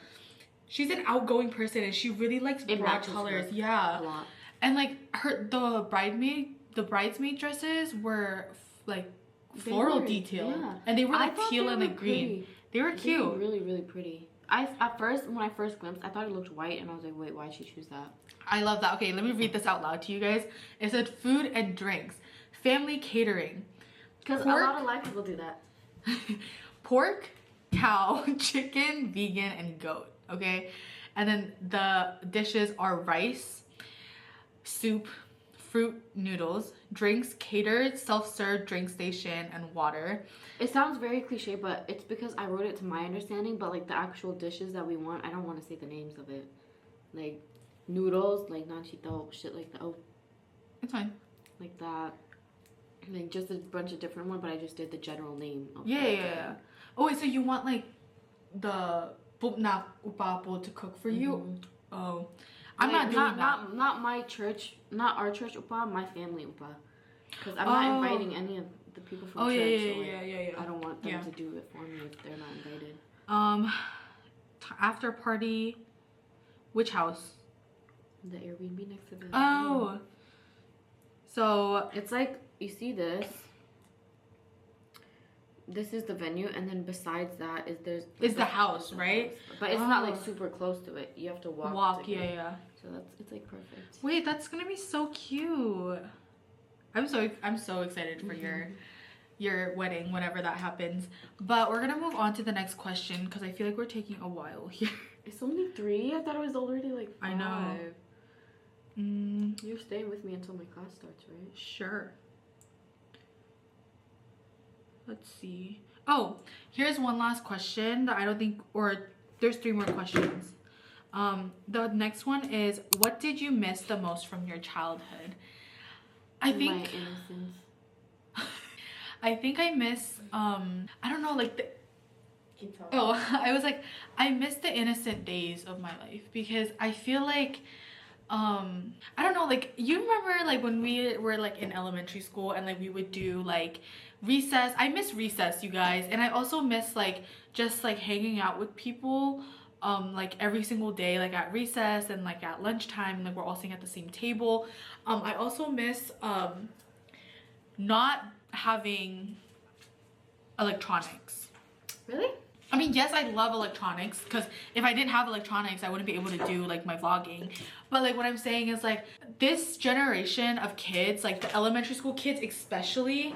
she's an outgoing person and she really likes It broad matches colors. her Yeah. a lot. And like the bridesmaid dresses were like floral detail, yeah. and they were I like thought teal they and were like green. pretty. They were They cute. were really, really pretty. When I first glimpsed, I thought it looked white, and I was like, wait, why'd she choose that? I love that. Okay, let me read this out loud to you guys. It said food and drinks, family catering, Because a Pork? lot of live people do that. pork, cow, chicken, vegan, and goat. Okay, and then the dishes are rice, soup, fruit noodles, drinks catered, self-serve drink station, and water. It sounds very cliche, but it's because I wrote it to my understanding. But like the actual dishes that we want, I don't want to say the names of it. Like noodles, like nanchito, shit like that. Oh, It's fine. like that. Like just a bunch of different ones, but I just did the general name. Of Yeah. Oh wait, so you want like the bupna upapo to cook for you? Mhm. Oh, I'm Like, not doing that. Not my church, not our church upa, my family upa. Because I'm not inviting any of the people from church. So like, yeah. I don't want them Yeah. to do it for me if they're not invited. After party, which house? The Airbnb next to the. Oh, so It's like, you see this. this is the venue, and then besides that is the house, right? But it's not like super close to it. You have to walk. Yeah. So it's like perfect. Wait, that's gonna be so cute. I'm so excited for your wedding whenever that happens. But we're gonna move on to the next question because I feel like we're taking a while here. It's only 3. I thought it was already like 5. I know. You're staying with me until my class starts, right? Sure. Let's see. Oh, here's one last question that I don't think, or there's 3 more questions. The next one is, what did you miss the most from your childhood? I think my innocence. I think I miss I don't know, like I was like, I miss the innocent days of my life because I feel like I don't know, like you remember like when we were like in elementary school and like we would do like recess. I miss recess, you guys, and I also miss like just like hanging out with people like every single day, like at recess and like at lunchtime, and like we're all sitting at the same table. I also miss not having electronics. Really? I mean, yes, I love electronics because if I didn't have electronics, I wouldn't be able to do like my vlogging. But like what I'm saying is like this generation of kids, like the elementary school kids especially,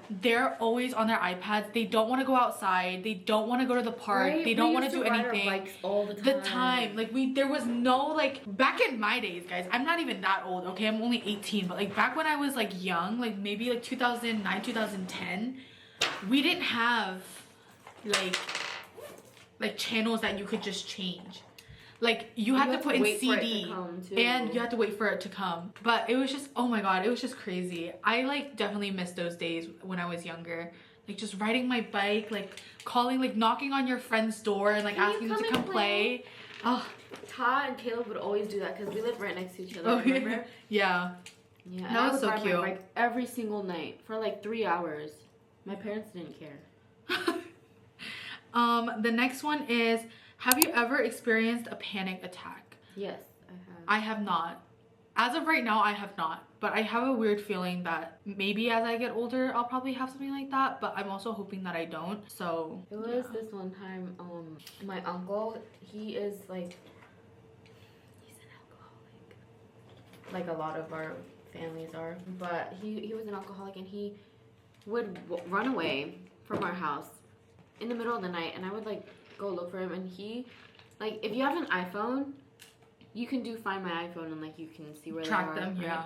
they're always on their iPads. They don't want to go outside. They don't want to go to the park. Right? They don't want to do anything. Bikes all the time. Like there was no like back in my days, guys. I'm not even that old. Okay, I'm only 18. But like back when I was like young, like maybe like 2009, 2010, we didn't have like channels that you could just change. Like you had to put in CD and you had to wait for it to come. But it was just, oh my god, it was just crazy. I like definitely miss those days when I was younger. Like just riding my bike, like calling, like knocking on your friend's door and like asking them to come play. Oh, Ta and Caleb would always do that because we live right next to each other. Remember? Yeah. Yeah. That was so ride cute. my bike every single night for like 3 hours. My parents didn't care. The next one is, have you ever experienced a panic attack? Yes, I have. I have not. As of right now, I have not. But I have a weird feeling that maybe as I get older, I'll probably have something like that. But I'm also hoping that I don't. So it was this one time, my uncle, he is like, he's an alcoholic. Like a lot of our families are. But he was an alcoholic, and he would run away from our house in the middle of the night, and I would like go look for him. And he, like, if you have an iPhone, you can do Find My iPhone and like you can see where track they are, them. right? Yeah.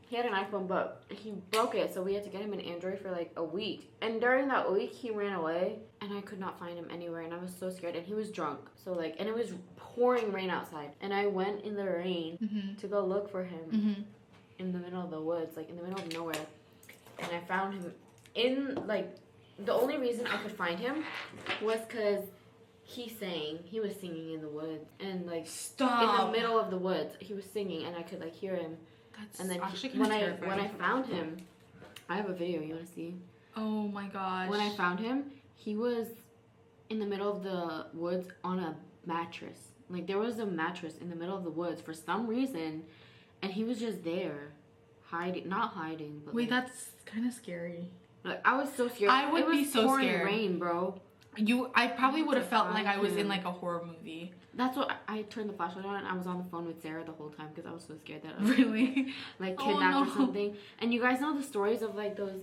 He had an iPhone, but he broke it, so we had to get him an Android for like a week. And during that week, he ran away, and I could not find him anywhere, and I was so scared. And he was drunk, so like, and it was pouring rain outside, and I went in the rain to go look for him in the middle of the woods, like in the middle of nowhere, and I found him in like. The only reason I could find him was because he was singing in the woods, and like in the middle of the woods he was singing, and I could like hear him. That's and then actually when I found him, I have a video, you want to see? Oh my gosh. When I found him, he was in the middle of the woods on a mattress. Like there was a mattress in the middle of the woods for some reason, and he was just there not hiding, but wait, that's kind of scary. Like I was so scared. I would be so scared. Rain, bro. I probably would have felt like I was in like a horror movie. That's what I turned the flashlight on, and I was on the phone with Sarah the whole time because I was so scared that I was really like kidnapped or something. And you guys know the stories of like those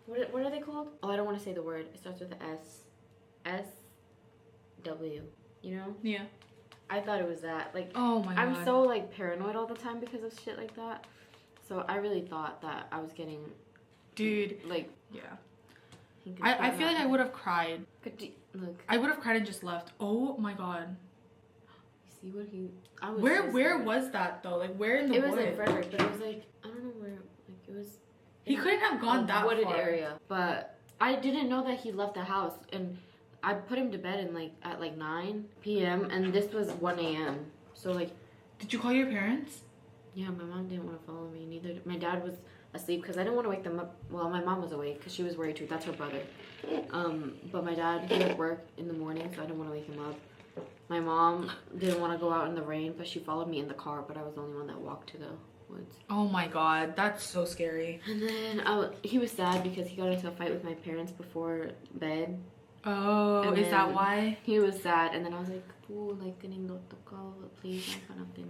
what are they called? Oh, I don't want to say the word. It starts with S-W. You know? Yeah. I thought it was that. Like, oh my god. I'm so like paranoid all the time because of shit like that. So I really thought that I was getting. Dude, like, yeah. I feel like I would have cried. Look. I would have cried and just left. Oh my god. You see what he? Where was that though? Like where in the woods? It was in Frederick, but it was like I don't know where. Like it was. He couldn't have gone that wooded far. Area, but I didn't know that he left the house, and I put him to bed at 9 p.m. and this was 1 a.m. So like. Did you call your parents? Yeah, my mom didn't want to follow me. Neither. My dad was asleep because I didn't want to wake them up. Well, my mom was awake because she was worried too. That's her brother. But my dad, he had work in the morning, so I didn't want to wake him up. My mom didn't want to go out in the rain, but she followed me in the car. But I was the only one that walked to the woods. Oh my god, that's so scary. And then he was sad because he got into a fight with my parents before bed. Oh, And is that then why? He was sad, and then I was like, "Oh, like ganito ko, please, and then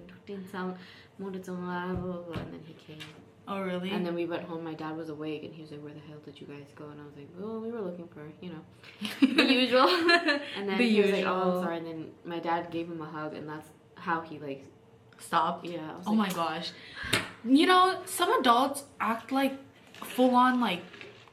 he came. Oh, really? And then we went home. My dad was awake, and he was like, "Where the hell did you guys go?" And I was like, "Oh, we were looking for, you know, the usual." And then he was like, "Oh, I'm sorry." And then my dad gave him a hug, and that's how he like stopped. Yeah. Oh my gosh. You know, some adults act like full on like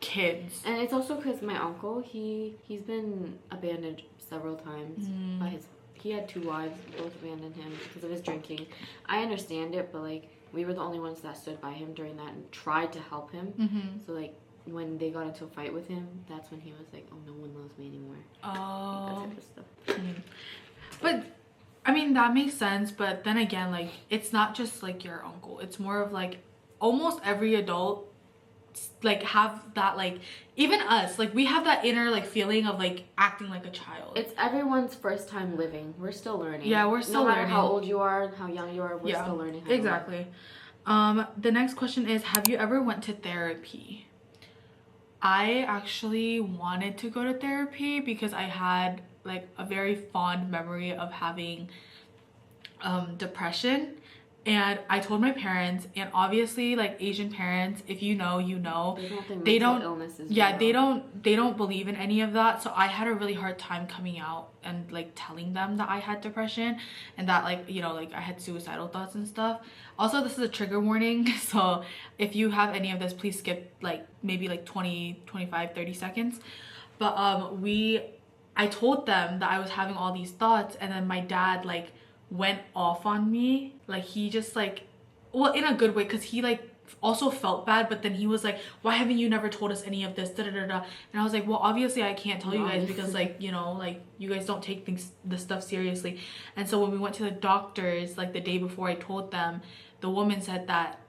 kids. And it's also because my uncle, he's been abandoned several times by he had 2 wives, both abandoned him because of his drinking. I understand it, but like we were the only ones that stood by him during that and tried to help him. So like when they got into a fight with him, that's when he was like, "Oh, no one loves me anymore." Oh. That type of stuff. But I mean, that makes sense, but then again, like it's not just like your uncle. It's more of like almost every adult like have that, like even us, like we have that inner like feeling of like acting like a child. It's everyone's first time living. We're still learning. Yeah, we're still learning. No matter how old you are, how young you are, we're still learning how exactly. The next question is, have you ever went to therapy? I actually wanted to go to therapy because I had like a very fond memory of having depression. And I told my parents, and obviously like Asian parents, if you know, you know, they don't they don't believe in any of that. So I had a really hard time coming out and like telling them that I had depression and that like, you know, like I had suicidal thoughts and stuff. Also, this is a trigger warning, so if you have any of this, please skip like maybe like 20, 25, 30 seconds. But I told them that I was having all these thoughts, and then my dad like went off on me. Like he just like, well, in a good way, because he like also felt bad, but then he was like, "Why haven't you never told us any of this?" And I was like, well, obviously I can't tell you guys because like, you know, like you guys don't take this stuff seriously. And so when we went to the doctors like the day before I told them, the woman said that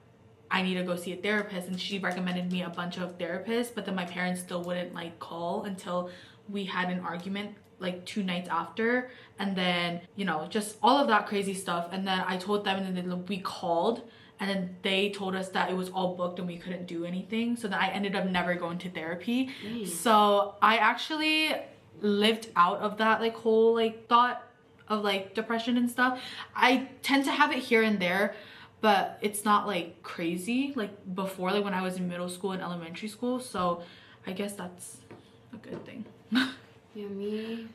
I need to go see a therapist, and she recommended me a bunch of therapists, but then my parents still wouldn't like call until we had an argument like 2 nights after, and then, you know, just all of that crazy stuff. And then I told them, and then we called, and then they told us that it was all booked and we couldn't do anything. So then I ended up never going to therapy. So I actually lived out of that like whole like thought of like depression and stuff. I tend to have it here and there, but it's not like crazy like before, like when I was in middle school and elementary school. So I guess that's a good thing. Yeah, me,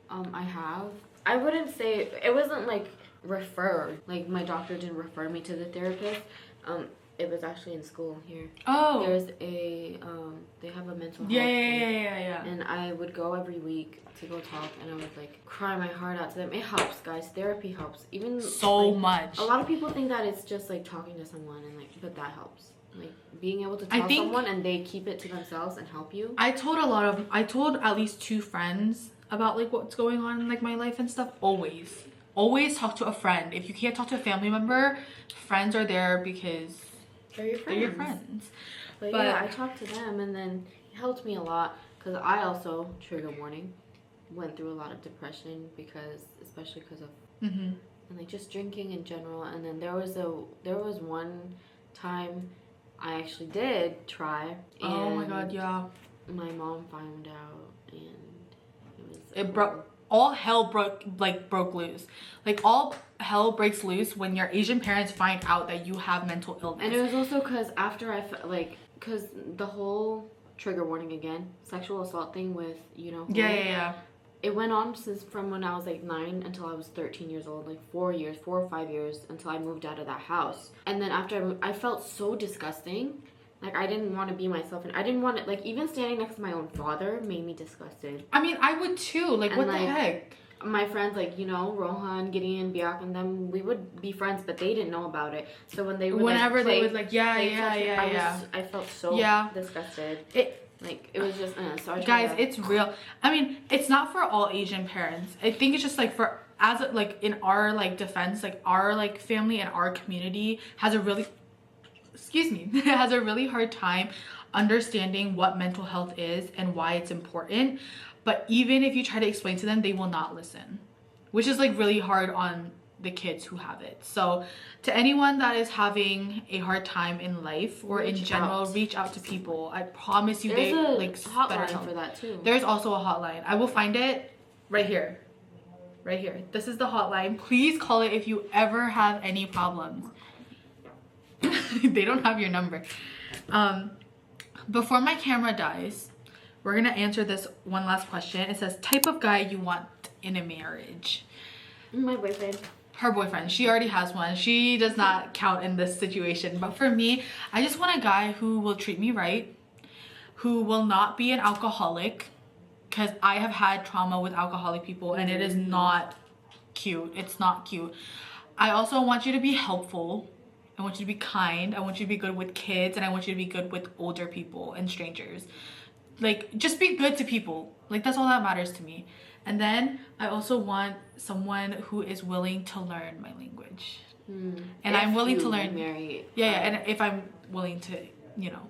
I wouldn't say, it wasn't like referred, like my doctor didn't refer me to the therapist. It was actually in school here. Oh. There's a, they have a mental health Yeah. And I would go every week to go talk, and I would like cry my heart out to them. It helps, guys. Therapy helps. Even so like, much. A lot of people think that it's just like talking to someone and like, but that helps. Like being able to tell someone and they keep it to themselves and help you. I told at least 2 friends about like what's going on in like my life and stuff. Always talk to a friend. If you can't talk to a family member, friends are there because they're your friends. But yeah, I talked to them, and then it helped me a lot because I also, trigger warning, went through a lot of depression especially because of and like just drinking in general. And then there was one time I actually did try. And oh my god, yeah. My mom found out, and it broke. All hell broke loose. Like all hell breaks loose when your Asian parents find out that you have mental illness. And it was also because after because the whole trigger warning again, sexual assault thing with, you know. Yeah. It went on from when I was like 9 until I was 13 years old, like 4 or 5 years until I moved out of that house. And then after I felt so disgusting. Like, I didn't want to be myself, and I didn't want to, like, even standing next to my own father made me disgusted. I mean, I would too. Like, what the heck? My friends, like, you know, Rohan, Gideon, Biak, and them, we would be friends, but they didn't know about it. So when they would, they would, like, I felt so disgusted. It was just, so I guys, it's real. I mean, it's not for all Asian parents. I think it's just, like, in our, like, defense, like, our, like, family and our community has a really hard time understanding what mental health is and why it's important. But even if you try to explain to them, they will not listen, which is like really hard on the kids who have it. So to anyone that is having a hard time in life or in general, reach out to people. I promise you, There's a like hotline for that too. There's also a hotline. I will find it right here. Right here. This is the hotline. Please call it if you ever have any problems. They don't have your number. Before my camera dies, we're gonna answer this one last question. It says, type of guy you want in a marriage. My boyfriend. Her boyfriend. She already has one. She does not count in this situation. But for me, I just want a guy who will treat me right, who will not be an alcoholic, because I have had trauma with alcoholic people and it is not cute. It's not cute. I also want you to be helpful. I want you to be kind. I want you to be good with kids, and I want you to be good with older people and strangers. Like, just be good to people. Like, that's all that matters to me. And then I also want someone who is willing to learn my language. And I'm willing to learn. And if I'm willing to, you know,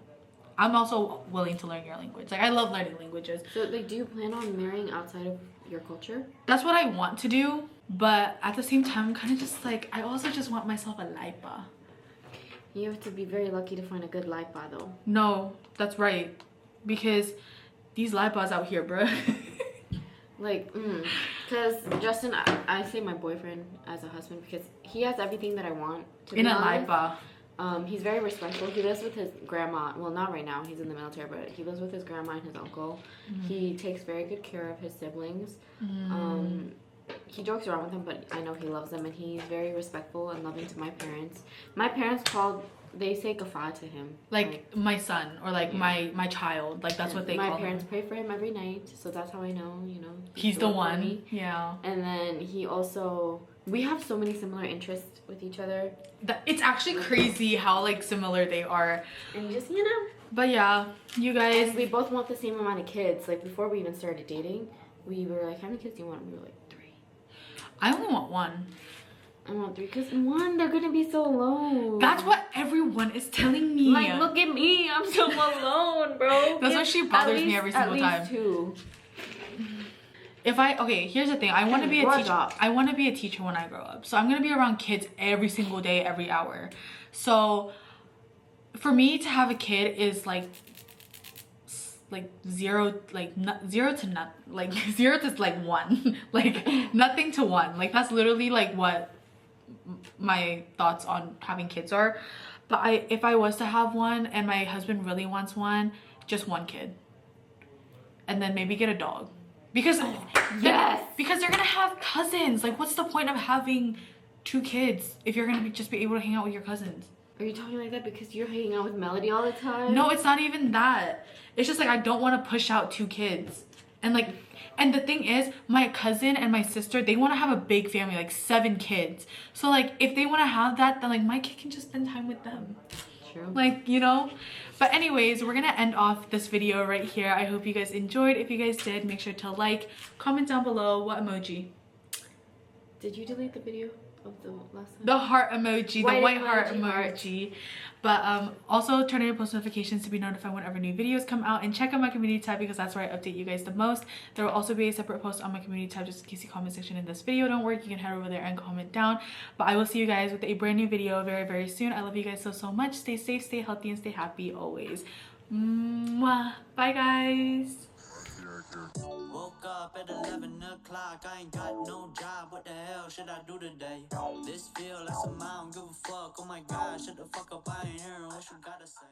I'm also willing to learn your language. Like, I love learning languages. So, like, do you plan on marrying outside of your culture? That's what I want to do. But at the same time, I'm kind of just like, I also just want myself a laipa. You have to be very lucky to find a good laipa, though. No, that's right. Because these laipas out here, bro. Like, because Justin, I say my boyfriend as a husband because he has everything that I want. In a laipa. He's very respectful. He lives with his grandma. Well, not right now. He's in the military, but he lives with his grandma and his uncle. He takes very good care of his siblings. He jokes around with them, but I know he loves them, and he's very respectful and loving to my parents. My parents they say kafa to him. Like my son, or like my child. Like, that's what they call him. My parents pray for him every night, so that's how I know, you know. He's the one. Yeah. And then he also, we have so many similar interests with each other. It's actually crazy how, like, similar they are. And just, you know. But yeah, you guys. And we both want the same amount of kids. Like, before we even started dating, we were like, how many kids do you want? And we were like, 3. I only want 1. I want 3 because 1, they're gonna be so alone. That's what everyone is telling me. Like, look at me, I'm so alone, bro. That's why she bothers me every single time. At least 2. Okay, here's the thing. I want to be a teacher. I want to be a teacher when I grow up. So I'm gonna be around kids every single day, every hour. So for me to have a kid is like 0 to 1, like nothing to 1. Like, that's literally like what my thoughts on having kids are. But if I was to have one and my husband really wants one, just 1 kid, and then maybe get a dog, because because they're gonna have cousins. Like, what's the point of having 2 kids if you're gonna just be able to hang out with your cousins? Are you talking like that because you're hanging out with Melody all the time? No, it's not even that. It's just like, I don't want to push out 2 kids. And the thing is, my cousin and my sister, they want to have a big family, like 7 kids. So, like, if they want to have that, then, like, my kid can just spend time with them. True. Like, you know? But anyways, we're gonna end off this video right here. I hope you guys enjoyed. If you guys did, make sure to like, comment down below what emoji. Did you delete the video of the last time? The heart emoji, the white heart emoji. But also turn on your post notifications to be notified whenever new videos come out, and check out my community tab because that's where I update you guys the most. There will also be a separate post on my community tab just in case the comment section in this video don't work. You can head over there and comment down. But I will see you guys with a brand new video very, very soon. I love you guys so much. Stay safe, stay healthy, and stay happy always. Mwah. Bye guys. Woke up at 11 o'clock, I ain't got no job, what the hell should I do today? This feel like some I don't give a fuck, oh my god, shut the fuck up, I ain't hearing what you gotta say.